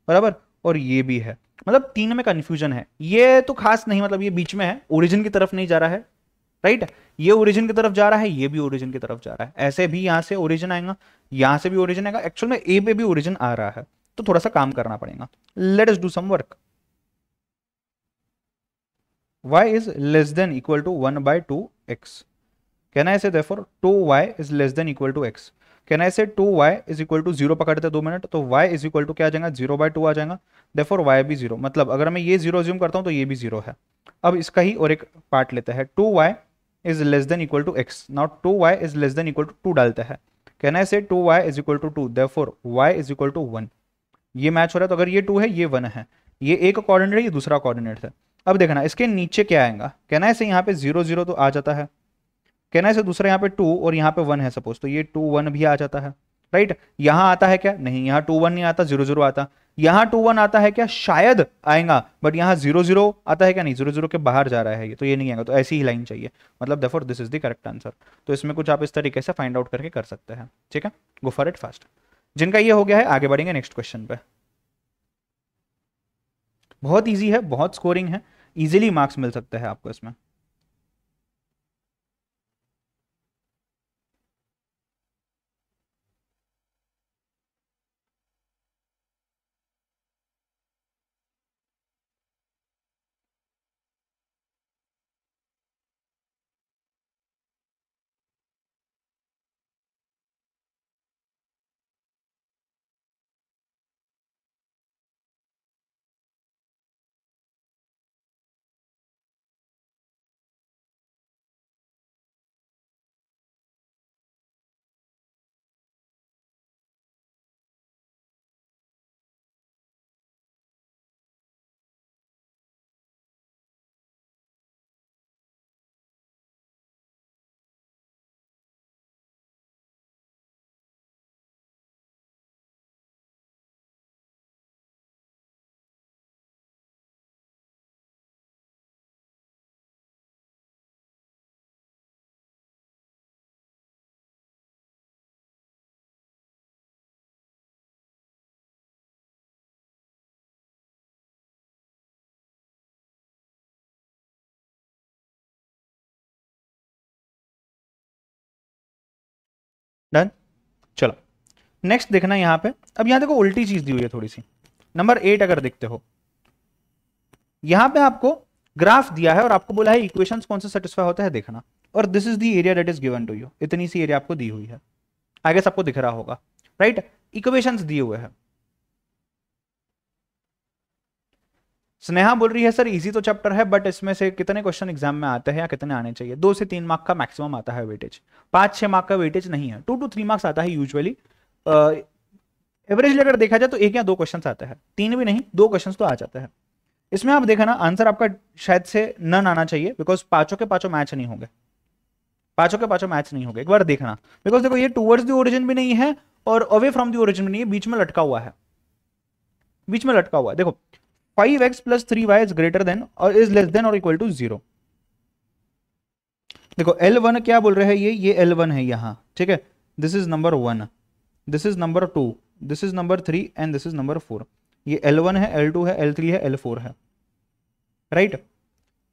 बराबर, और ये भी है, मतलब 3 में कंफ्यूजन है। ये तो खास नहीं, मतलब ये बीच में है, ओरिजिन की तरफ नहीं जा रहा है, राइट। ये ओरिजिन की तरफ जा रहा है, ये भी ओरिजिन की तरफ जा रहा है, ऐसे भी यहां से ओरिजिन आएगा, यहां से भी ओरिजिन आएगा, एक्चुअल में ए पे भी ओरिजिन आ रहा है, तो थोड़ा सा काम करना पड़ेगा। Let us do some work. y is less than equal to 1 by 2x. Can I say therefore 2y is less than equal to x? Can I say 2y is equal to 0 पकड़ते 2 minute, तो y is equal to क्या आ जाएगा, 0 by 2 आ जाएगा, therefore y भी 0, मतलब अगर मैं ये 0 ज्यूम करता हूं तो ये भी 0 है। अब इसका ही और एक पार्ट लेते हैं, 2y is less than equal to x, now 2y is less than equal to 2 डालते हैं। Can I say 2y is equal to 2, therefore y is equal to 1। ये मैच हो रहा है, तो अगर ये 2 है ये 1 है, ये एक कोऑर्डिनेट है ये दूसरा कोऑर्डिनेट है। अब देखना इसके नीचे क्या आएगा, कहना है से यहाँ पे 0 0 तो आ जाता है, कहना है से दूसरा यहाँ पे 2 और यहाँ पे 1 है सपोज, तो ये 2 1 भी आ जाता है, राइट। यहाँ आता है क्या, नहीं, यहाँ 2 1 नहीं आता, 0 0 आता। यहाँ 2 1 आता है क्या, शायद आएगा, बट यहाँ 0 0 आता है क्या, नहीं, 0 0 के बाहर जा रहा है ये, तो ये नहीं आएगा, तो ऐसी ही लाइन चाहिए, मतलब therefore this is the correct answer. तो इसमें कुछ आप इस तरीके से फाइंड आउट करके कर सकते हैं, ठीक है, गो फॉर इट फास्ट। जिनका ये हो गया है आगे बढ़ेंगे नेक्स्ट क्वेश्चन पे। बहुत ईजी है, बहुत स्कोरिंग है, इजीली मार्क्स मिल सकते हैं आपको इसमें। डन। चलो नेक्स्ट देखना यहां पे, अब यहां देखो उल्टी चीज दी हुई है थोड़ी सी। नंबर 8 अगर देखते हो, यहां पे आपको ग्राफ दिया है और आपको बोला है इक्वेशंस कौन से सेटिस्फाई होता है देखना, और this is the area that is given to you, इतनी सी एरिया आपको दी हुई है, आगे सबको दिख रहा होगा, राइट। इक्वेशंस दिए हुए हैं। स्नेहा बोल रही है सर इजी तो चैप्टर है, बट इसमें से कितने क्वेश्चन एग्जाम में आते हैं या कितने आने चाहिए? 2 से 3 मार्क का मैक्सिमम आता है वेटेज, 5-6 मार्क का वेटेज नहीं है, 2 to 3 मार्क्स आता है यूजुअली। एवरेज अगर देखा जाए तो 1 या 2 क्वेश्चन आते हैं, 3 भी नहीं, 2 क्वेश्चन तो आ जाते हैं। इसमें आप देखा ना आंसर आपका शायद से नन आना चाहिए, बिकॉज पांचों के पांचों मैच नहीं होंगे, पांचों के पांचों मैच नहीं होंगे, एक बार देखना। बिकॉज देखो ये टूवर्ड्स द ओरिजिन भी नहीं है और अवे फ्रॉम द ओरिजिन भी नहीं है, बीच में लटका हुआ है, बीच में लटका हुआ है। देखो 5x + 3y is greater than और इज लेस देन और इक्वल टू 0। देखो L1 क्या बोल रहे हैं, ये L1 है यहां, ठीक है। This is number 1, this is number 2, this is number 3 and this is number 4। ये L1 है, L2 है, L3 है, L4 है, राइट।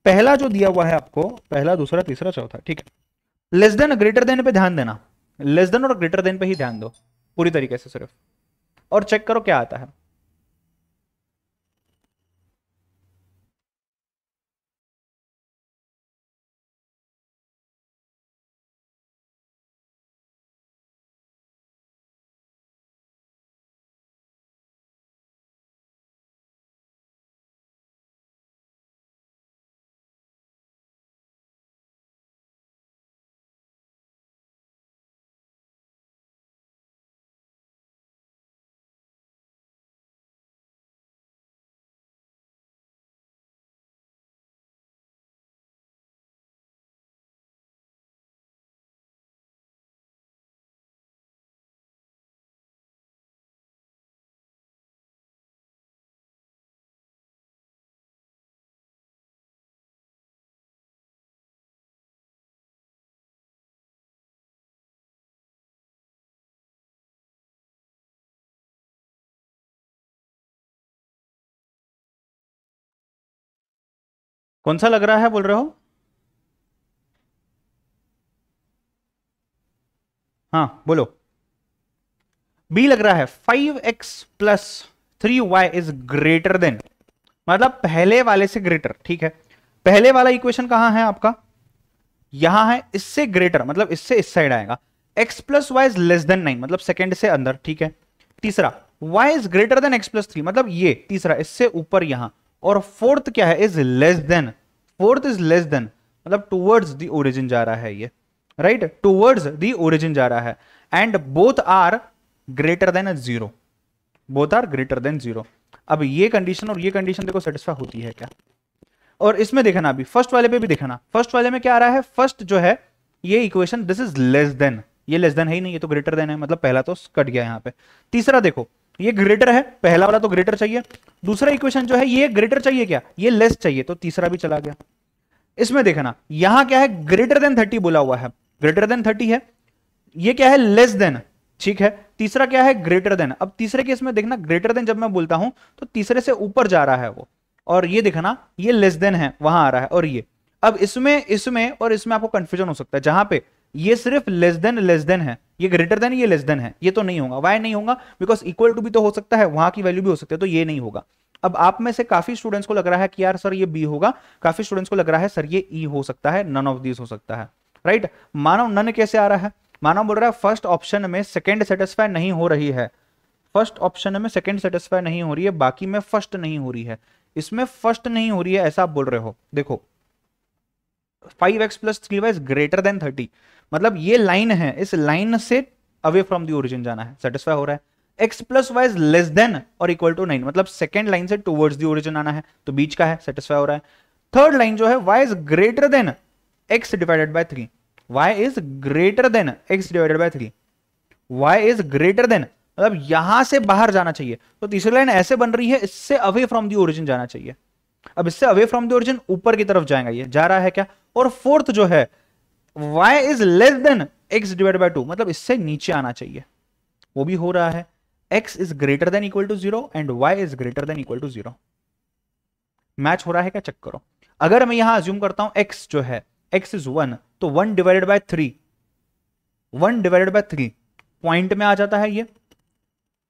पहला जो दिया हुआ है आपको, पहला दूसरा तीसरा चौथा, ठीक है। लेस देन ग्रेटर देन पे ध्यान देना, लेस देन और ग्रेटर देन पे ही ध्यान दो पूरी तरीके से सिर्फ, और चेक करो क्या आता है। कौन सा लग रहा है बोल रहे हो? हाँ बोलो। बी लग रहा है, 5x + 3y is greater than, मतलब पहले वाले से ग्रेटर, ठीक है। पहले वाला इक्वेशन कहां है आपका, यहां है, इससे ग्रेटर मतलब इससे इस साइड आएगा। x + y is less than 9 मतलब सेकंड से अंदर, ठीक है। तीसरा y is greater then x + 3 मतलब ये तीसरा इससे ऊपर यहां, और फोर्थ क्या है, is less then, fourth is less than मतलब टूवर्ड्स द ओरिजिन जा रहा है ये, राइट, टूवर्ड्स द ओरिजिन जा रहा है। And both are greater than 0, both are greater than 0। अब ये कंडीशन और ये कंडीशन देखो सेटिस्फाई होती है क्या? और इसमें देखना अभी फर्स्ट वाले पे भी देखना, फर्स्ट वाले में क्या आ रहा है, फर्स्ट जो है ये equation this is less then, ये लेस देन है ही नहीं, ये तो ग्रेटर देन है, मतलब पहला तो कट गया यहां पे। तीसरा देखो ये ग्रेटर है, पहला वाला तो ग्रेटर चाहिए, दूसरा इक्वेशन जो है ये ग्रेटर चाहिए क्या, ये लेस चाहिए, तो तीसरा भी चला गया। इसमें देखना यहां क्या है, ग्रेटर देन 30 बोला हुआ है, ग्रेटर देन 30 है, ये क्या है, लेस देन, ठीक है। तीसरा क्या है, ग्रेटर देन। अब तीसरे केस में देखना ग्रेटर देन जब मैं बोलता हूं तो तीसरे से ऊपर जा रहा है वो, और ये देखना ये लेस देन है वहां आ रहा है, और ये अब इसमें इसमें और इसमें आपको कंफ्यूजन हो सकता है, जहां पे ये सिर्फ लेस देन है, ये ग्रेटर देन ये लेस देन है, ये तो नहीं होगा। वाई नहीं होगा, बिकॉज इक्वल टू भी तो हो सकता है, वहां की वैल्यू भी हो सकती है, तो ये नहीं होगा। अब आप में से काफी स्टूडेंट्स को लग रहा है कि यार सर ये बी होगा, काफी स्टूडेंट्स को लग रहा है सर ये ई हो सकता है, नन ऑफ दीज हो सकता है, राइट। मानव नन कैसे आ रहा है, मानव बोल रहा है फर्स्ट ऑप्शन में सेकंड सेटिस्फाई नहीं हो रही है, फर्स्ट ऑप्शन में सेकंड सेटिस्फाई नहीं हो रही है, बाकी में फर्स्ट नहीं हो रही है, इसमें फर्स्ट नहीं हो रही है, ऐसा आप बोल रहे हो। देखो 5x + 3y is greater then 30 मतलब ये लाइन है, इस लाइन से अवे फ्रॉम द ओरिजिन जाना है, सेटिस्फाई हो रहा है। x + y is less than और इक्वल टू 9 मतलब सेकंड लाइन से टुवर्ड्स द ओरिजिन आना है, तो बीच का है, सेटिस्फाई हो रहा है। थर्ड लाइन जो है y is greater then x divided by 3, y is greater then x divided by 3, y is greater than मतलब यहां से बाहर जाना चाहिए, तो तीसरी लाइन ऐसे बन रही है, इससे अवे फ्रॉम द ओरिजिन जाना चाहिए। अब इससे अवे फ्रॉम द ओरिजिन ऊपर की तरफ जाएगा, ये जा रहा है क्या। और फोर्थ जो है y is less then x divided by 2 मतलब इससे नीचे आना चाहिए, वो भी हो रहा है। x is greater than equal to 0 and y is greater than equal to 0, match हो रहा है क्या, चेक करो। अगर मैं यहां अज्यूम करता हूं x जो है x इज 1, तो 1 divided by 3, 1 divided by 3 point में आ जाता है ये,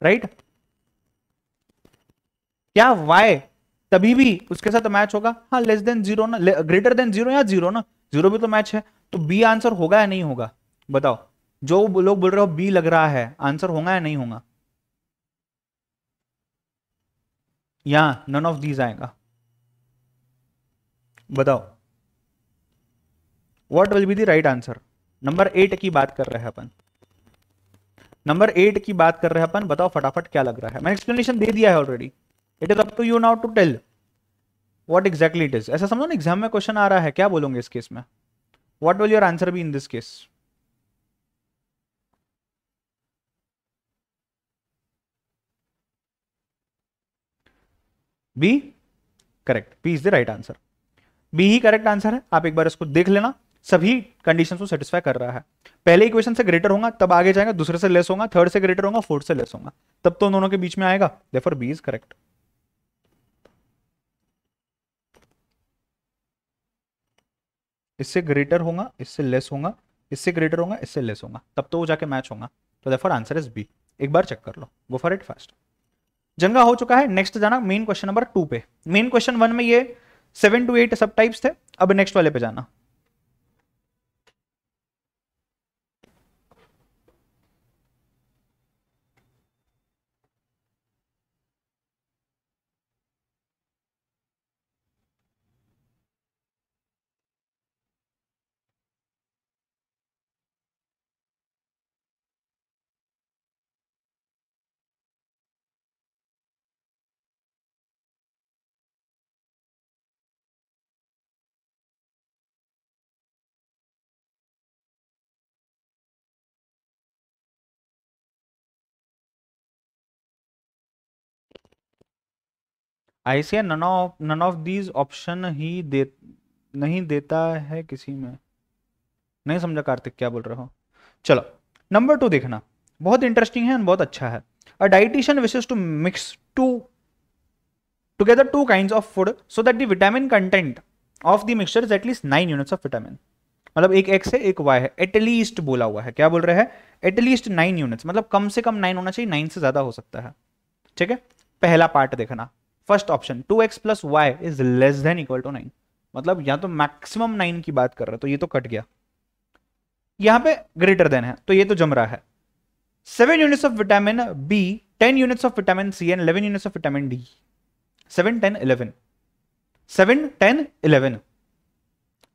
राइट? क्या y तभी भी उसके साथ मैच होगा? हाँ, लेस देन जीरो ना, ग्रेटर देन जीरो या जीरो ना, जीरो भी तो मैच है, तो बी आंसर होगा या नहीं होगा? बताओ, जो लोग बोल रहे हो बी लग रहा है, आंसर होगा या नहीं होगा? या नन ऑफ दीज आएगा? बताओ, what will be the right answer? Number 8 की बात कर रहे हैं अपन, नंबर 8 की बात कर रहे हैं अपन, बताओ फटाफट क्या लग रहा है? मैंने एक्सप्लेनेशन दे दिया है already, it is up to you now to tell what exactly it is. ऐसा समझो ना, एग्जाम में क्वेश्चन आ रहा है, क्या बोलोगे इस केस में? What will your answer be in this case? B correct, B is the right answer, B ही करेक्ट आंसर है। आप एक बार इसको देख लेना, सभी कंडीशन को सेटिस्फाई कर रहा है। पहले इक्वेशन से ग्रेटर होगा तब आगे जाएगा, दूसरे से लेस होगा, थर्ड से ग्रेटर होगा, फोर्थ से लेस होगा, तब तो दोनों के बीच में आएगा, देयरफॉर बी इज करेक्ट। इससे ग्रेटर होगा, इससे लेस होगा, इससे ग्रेटर होगा, इससे लेस होगा, तब तो वो जाके मैच होगा, तो देयरफॉर आंसर इज बी। एक बार चेक कर लो, गो फॉर इट फास्ट। जंगा हो चुका है, नेक्स्ट जाना मेन क्वेश्चन नंबर 2 पे। मेन क्वेश्चन 1 में ये 7 to 8 सब टाइप्स थे, अब नेक्स्ट वाले पे जाना। ऐसे नन ऑफ दीज ऑप्शन ही दे नहीं देता है किसी में। नहीं समझा कार्तिक क्या बोल रहे हो? चलो नंबर 2 देखना, बहुत इंटरेस्टिंग है और बहुत अच्छा है। A dietician wishes to mix together two kinds of food so that the vitamin content of the mixture is at least 9 units of vitamin। मतलब एक x है एक y है, एटलीस्ट बोला हुआ है, क्या बोल रहे हैं? एटलीस्ट 9 यूनिट्स, मतलब कम से कम 9 होना चाहिए, 9 से ज्यादा हो सकता है। ठीक है, पहला पार्ट देखना, first option 2x plus Y is less than equal to 9, मतलब यहां तो मैक्सिमम 9 की बात कर रहे हो, तो ये तो कट गया, यहां पे ग्रेटर देन है तो ये तो जम रहा है। 7 units of vitamin B, 10 units of vitamin C and 11 units of vitamin D. 7 10 11, 7 10 11,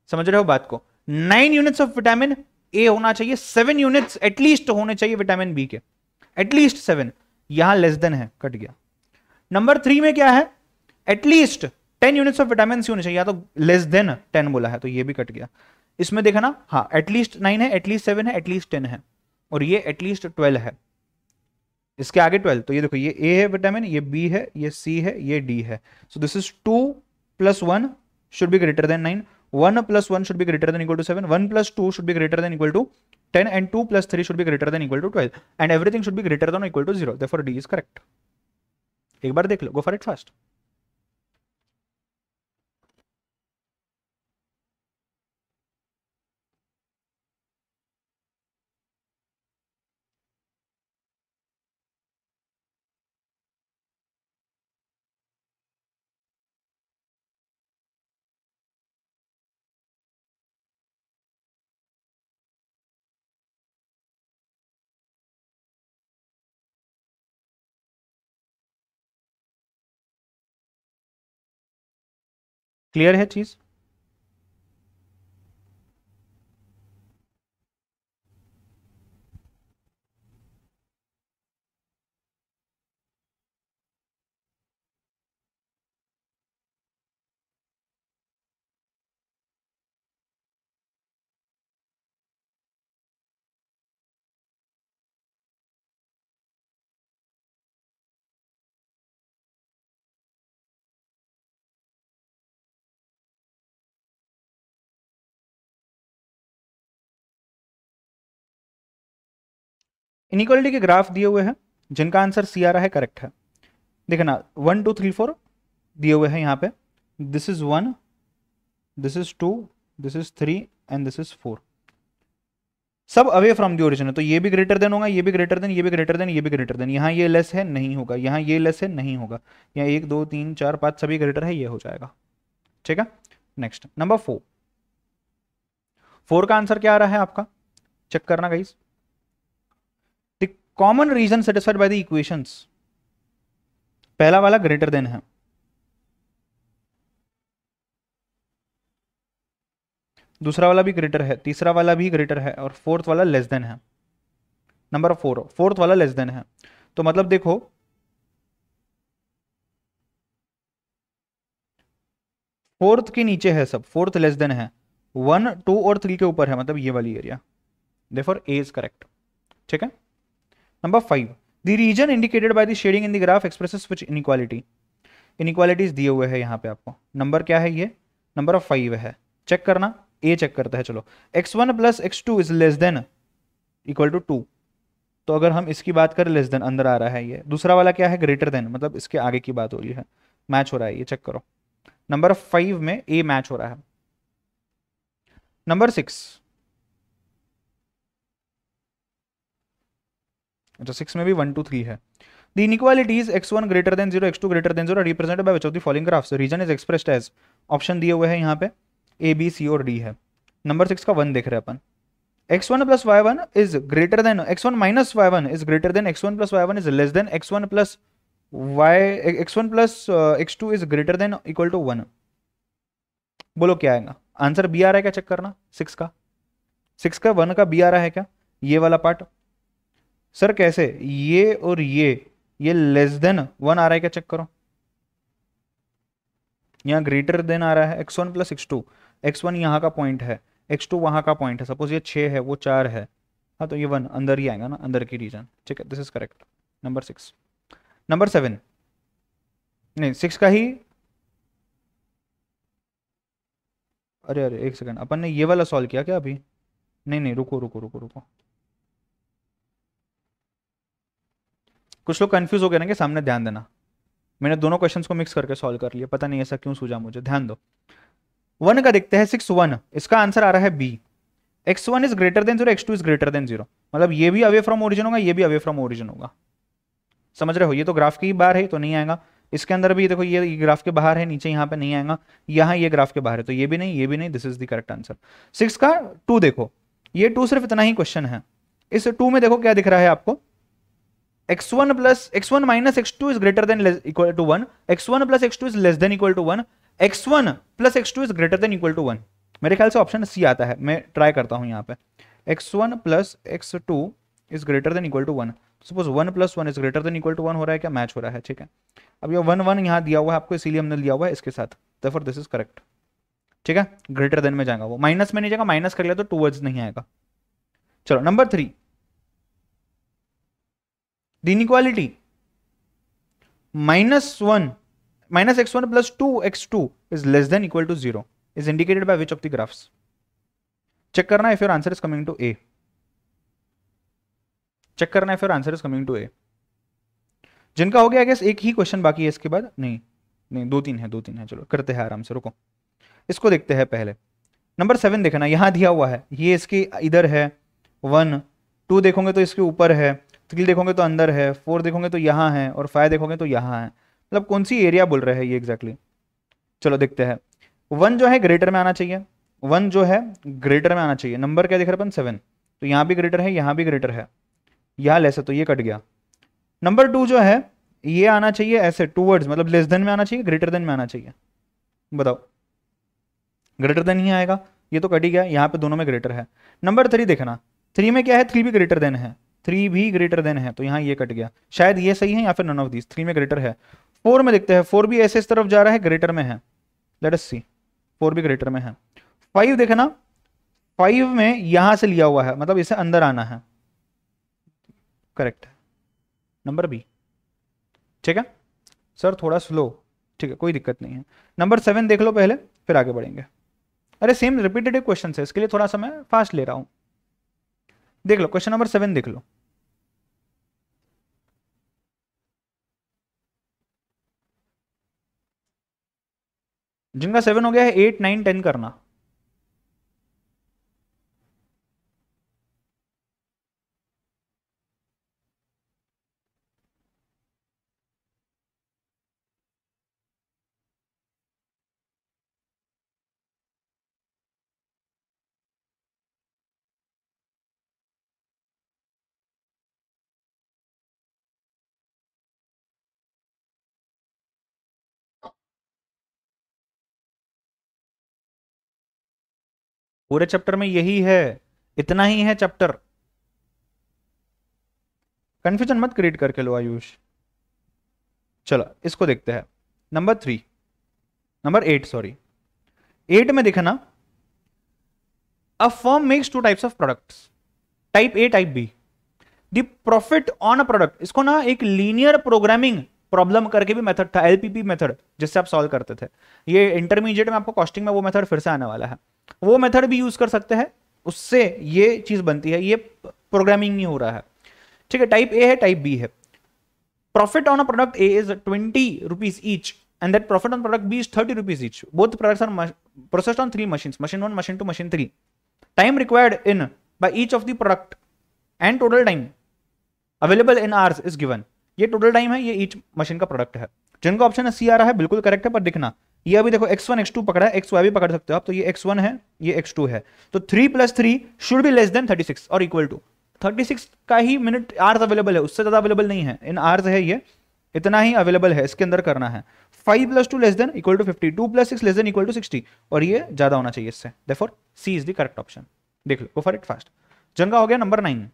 समझ रहे हो बात को? 9 यूनिट्स ऑफ विटामिन ए होना चाहिए, 7 यूनिट्स एटलीस्ट होने चाहिए विटामिन बी के, एटलीस्ट 7, यहां लेस देन है, कट गया। नंबर 3 में क्या है? At least 10 units of vitamin C होने चाहिए, या तो लेस देन 10 बोला है, तो ये भी कट गया। इसमें देखना, हाँ एटलीस्ट 9 है, एटलीस्ट 7 है, एटलीस्ट 10 है, और ये एटलीस्ट 12 है, इसके आगे 12, तो ये देखो, ये ए है विटामिन, ये बी है, ये सी है, ये डी है, so this is 2 + 1 should be greater than 9, 1 + 1 should be greater than equal to 7, 1 + 2 should be greater than equal to 10, and 2 + 3 should be greater than equal to 12, and everything should be greater than or equal to 0, therefore D is correct। एक बार देख लो, go for it fast। Clear है चीज? Inequality के graph दिए हुए हैं, जिनका answer C आ रहा है करेक्ट है। देखना 1 2 3 4 दिए हुए हैं यहाँ पे, this is 1, this is 2, this is 3 and this is 4। सब अवे फ्रॉम द ओरिजिन है, तो ये भी ग्रेटर देन होगा, ये भी ग्रेटर देन, ये भी ग्रेटर देन, ये भी ग्रेटर देन। यहाँ ये लेस है, नहीं होगा, यहाँ ये लेस है, नहीं होगा, यहाँ 1 2 3 4 5 सभी ग्रेटर है, ये हो जाएगा। ठीक है, नेक्स्ट नंबर 4। 4 का आंसर क्या आ रहा है आपका, चेक करना guys. The common region satisfied by the equations, पहला वाला ग्रेटर देन है, दूसरा वाला भी ग्रेटर है, तीसरा वाला भी ग्रेटर है, और फोर्थ वाला लेस देन है। नंबर 4, फोर्थ वाला लेस देन है, तो मतलब देखो फोर्थ के नीचे है सब, फोर्थ लेस देन है, 1 2 और 3 के ऊपर है, मतलब ये वाली area, therefore A is correct. ठीक है, number 5, the region indicated by the shading in the graph expresses which inequality, inequalities दिए हुए हैं यहाँ पे आपको, नंबर क्या है ये, नंबर 5 है, चेक करना, ए चेक करता है। चलो x1 plus x2 is less than equal to 2, तो अगर हम इसकी बात करें लेस देन अंदर आ रहा है ये, दूसरा वाला क्या है ग्रेटर देन, मतलब इसके आगे की बात हो रही है, मैच हो रहा है, ये चेक करो, नंबर 5 में ए मैच हो रहा है। नंबर 6, अच्छा 6 में भी 1 2 3 है। The inequalities x1 greater than 0, x2 greater than 0 are represented by which of the following graphs? Region is expressed as, option दिए हुए हैं यहाँ पे ए बी सी और डी है। नंबर 6 का 1 देख रहे हैं अपन, x1 plus y1 is greater than x1 minus y1 is greater than x1 plus y1 is less than x1 plus y, x1 plus x2 is greater than equal to 1। बोलो क्या आएगा answer, B आ रहा है क्या, check करना, 6 का, 6 का 1 का बी आ रहा है क्या, ये वाला पार्ट। सर कैसे, ये और ये लेस देन 1 आ रहा है क्या, चेक करो, यहाँ ग्रेटर देन आ रहा है, x1 प्लस x2, x1 यहाँ का पॉइंट है, x2 वहाँ का पॉइंट है, सपोज ये 6 है वो 4 है, हाँ तो ये 1 अंदर ही आएगा ना, अंदर की रीजन। ठीक है, this is correct, number 6। Number 7, नहीं 6 का ही, अरे अरे एक सेकंड, अपन ने ये वाला सॉल्व किया क्या अभी, नहीं नहीं रुको रुको रुको रुको, कुछ लोग कंफ्यूज हो गए ना कि सामने, ध्यान देना, मैंने दोनों क्वेश्चंस को मिक्स करके सॉल्व कर लिया, पता नहीं ऐसा क्यों सूझा मुझे, ध्यान दो। 1 का देखते हैं, 6 1, इसका आंसर आ रहा है B, x1 is greater than 0, x2 is greater than 0, मतलब ये भी अवे फ्रॉम ओरिजिन होगा, ये भी अवे फ्रॉम ओरिजिन होगा, समझ रहे हो, ये तो ग्राफ की बाहर है तो नहीं आएगा, इसके अंदर भी देखो ये ग्राफ के बाहर है, नीचे यहाँ पे नहीं आएगा, यहाँ ये ग्राफ के बाहर है, तो ये भी नहीं, ये भी नहीं, this is the correct answer. 6 का 2 देखो, ये 2 सिर्फ इतना ही क्वेश्चन है, इस 2 में देखो क्या दिख रहा है आपको, x1 plus x1 minus x2 is greater than equal to 1, x1 plus x2 is less than equal to 1, x1 plus x2 is greater than equal to 1, मेरे ख्याल से ऑप्शन सी आता है, मैं ट्राई करता हूं यहाँ पे, x1 plus x2 is greater than equal to 1, suppose 1 plus 1 is greater than equal to 1 हो रहा है क्या, मैच हो रहा है। ठीक है, अब ये 1 1 यहाँ दिया हुआ है आपको, इसीलिए हमने लिया हुआ है इसके साथ, देयरफॉर दिस इज करेक्ट। ठीक है, ग्रेटर देन में जाएगा वो, माइनस में नहीं जाएगा, माइनस कर लिया तो टूवर्ड्स नहीं आएगा। चलो number 3, the inequality -1 minus x1 plus 2x2 is less than equal to 0 is indicated by which of the graphs? Check करना if your answer is coming to A, check करना if your answer is coming to A। जिनका हो गया, I guess एक ही question बाकी है इसके बाद, नहीं नहीं 2 3 है, 2 3 है, चलो करते हैं आराम से, रुको इसको देखते हैं पहले। नंबर 7 देखना, यहां दिया हुआ है, ये इसके इधर है, 1 2 देखोगे तो इसके ऊपर है, 3 देखोगे तो अंदर है, 4 देखोगे तो यहाँ है, और 5 देखोगे तो यहाँ है, मतलब कौन सी एरिया बोल रहे हैं ये एग्जैक्टली चलो देखते हैं। 1 जो है ग्रेटर में आना चाहिए, 1 जो है ग्रेटर में आना चाहिए, नंबर क्या दिख रहा है अपन 7, तो यहाँ भी ग्रेटर है, यहाँ भी ग्रेटर है, यहाँ लेस है तो ये कट गया। नंबर 2 जो है ये आना चाहिए ऐसे टूवर्ड्स, मतलब लेस देन में आना चाहिए, ग्रेटर देन में आना चाहिए, बताओ, ग्रेटर देन ही आएगा, ये तो कट ही गया, यहाँ पे दोनों में ग्रेटर है। नंबर 3 देखना, 3 में क्या है, 3 भी ग्रेटर देन है, 3 भी ग्रेटर देन है, तो यहाँ ये कट गया, शायद ये सही है या फिर नन ऑफ दिस, 3 में ग्रेटर है। 4 में देखते हैं, 4 भी ऐसे इस तरफ जा रहा है, ग्रेटर में है, लेट अस सी, 4 भी ग्रेटर में है। 5 देखना, 5 में यहां से लिया हुआ है, मतलब इसे अंदर आना है, करेक्ट है, नंबर बी। ठीक है सर, थोड़ा स्लो, ठीक है कोई दिक्कत नहीं है। नंबर 7 देख लो पहले, फिर आगे बढ़ेंगे। अरे सेम रिपीटेटिव क्वेश्चन है, इसके लिए थोड़ा सा मैं फास्ट ले रहा हूं, देख लो क्वेश्चन नंबर 7 देख लो। जिनका 7 हो गया है 8 9 10 करना, पूरे चैप्टर में यही है, इतना ही है चैप्टर, कंफ्यूजन मत क्रिएट करके लो आयुष। चलो इसको देखते हैं, नंबर 8 सॉरी, 8 में देखना, a firm makes two types of products, type A type B, the profit on a product, इसको ना एक लीनियर प्रोग्रामिंग प्रॉब्लम करके भी मेथड था, एलपीपी मेथड, जिससे आप सॉल्व करते थे। ये इंटरमीडिएट में आपको कॉस्टिंग में वो मेथड फिर से आने वाला है, वो मेथड भी यूज कर सकते हैं, उससे ये चीज बनती है, ये प्रोग्रामिंग नहीं हो रहा है। ठीक है, टाइप ए है, टाइप बी है। Profit on a product A is 20 rupees each and that profit on product B is 30 rupees each. Both products are processed on 3 machines, machine 1, machine 2, machine 3. Time required in by each of the product and total time available in hours is given. ये total time है, ये each machine का product है। जिनका option है सी आ रहा है बिल्कुल करेक्ट है, पर दिखना ये अभी देखो x1 x2 पकड़ा है, xy भी पकड़ सकते हो आप, तो ये x1 है, ये x2 है, तो 3 + 3 शुड बी लेस देन 36 और इक्वल टू 36 का ही मिनट आवर्स अवेलेबल है, उससे ज्यादा अवेलेबल नहीं है, इन आवर्स है ये, इतना ही अवेलेबल है, इसके अंदर करना है। 5 + 2 less than equal to 50, 2 + 6 less than equal to 60, और ये ज्यादा होना चाहिए इससे, therefore C is the correct option. देख लो, गो फॉर इट फास्ट। जंगा हो गया नंबर 9।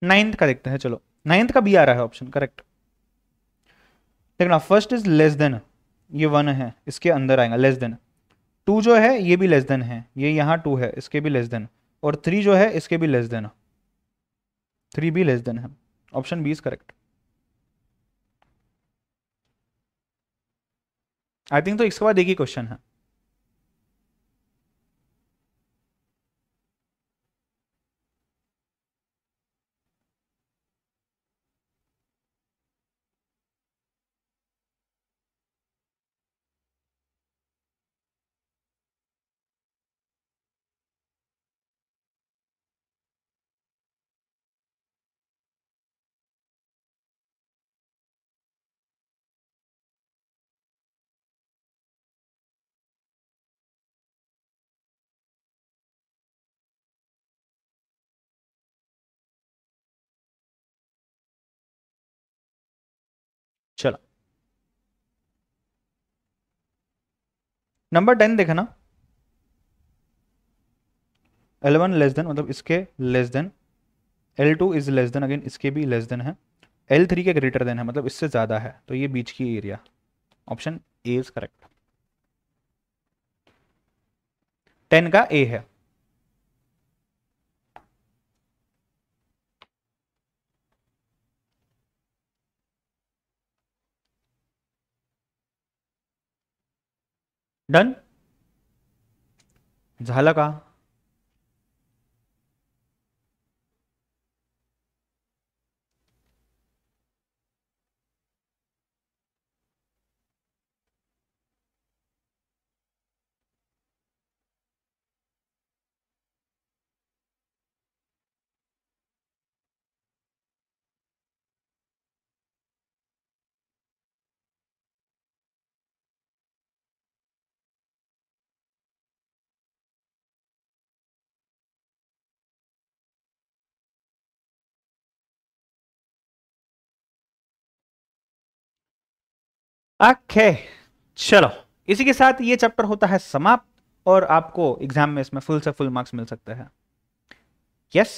नाइन्थ का देखते हैं, चलो नाइन्थ का बी आ रहा है ऑप्शन करेक्ट। देखना, फर्स्ट इज लेस देन, ये 1 है, इसके अंदर आएगा लेस देन। 2 जो है ये भी लेस देन है, ये यहाँ 2 है, इसके भी लेस देन, और 3 जो है इसके भी लेस देन, 3 भी लेस देन है, option B is correct. I think तो इसके बाद एक ही क्वेश्चन है। चलो नंबर 10 देखना, L1 लेस देन, मतलब इसके less than, L2 is less then, again इसके भी लेस देन है, L3 के ग्रेटर देन है, मतलब इससे ज्यादा है, तो ये बीच की area, option A is correct. 10 का ए है। डन झाला का? ओके चलो, इसी के साथ ये चैप्टर होता है समाप्त, और आपको एग्जाम में इसमें फुल से फुल मार्क्स मिल सकते हैं। यस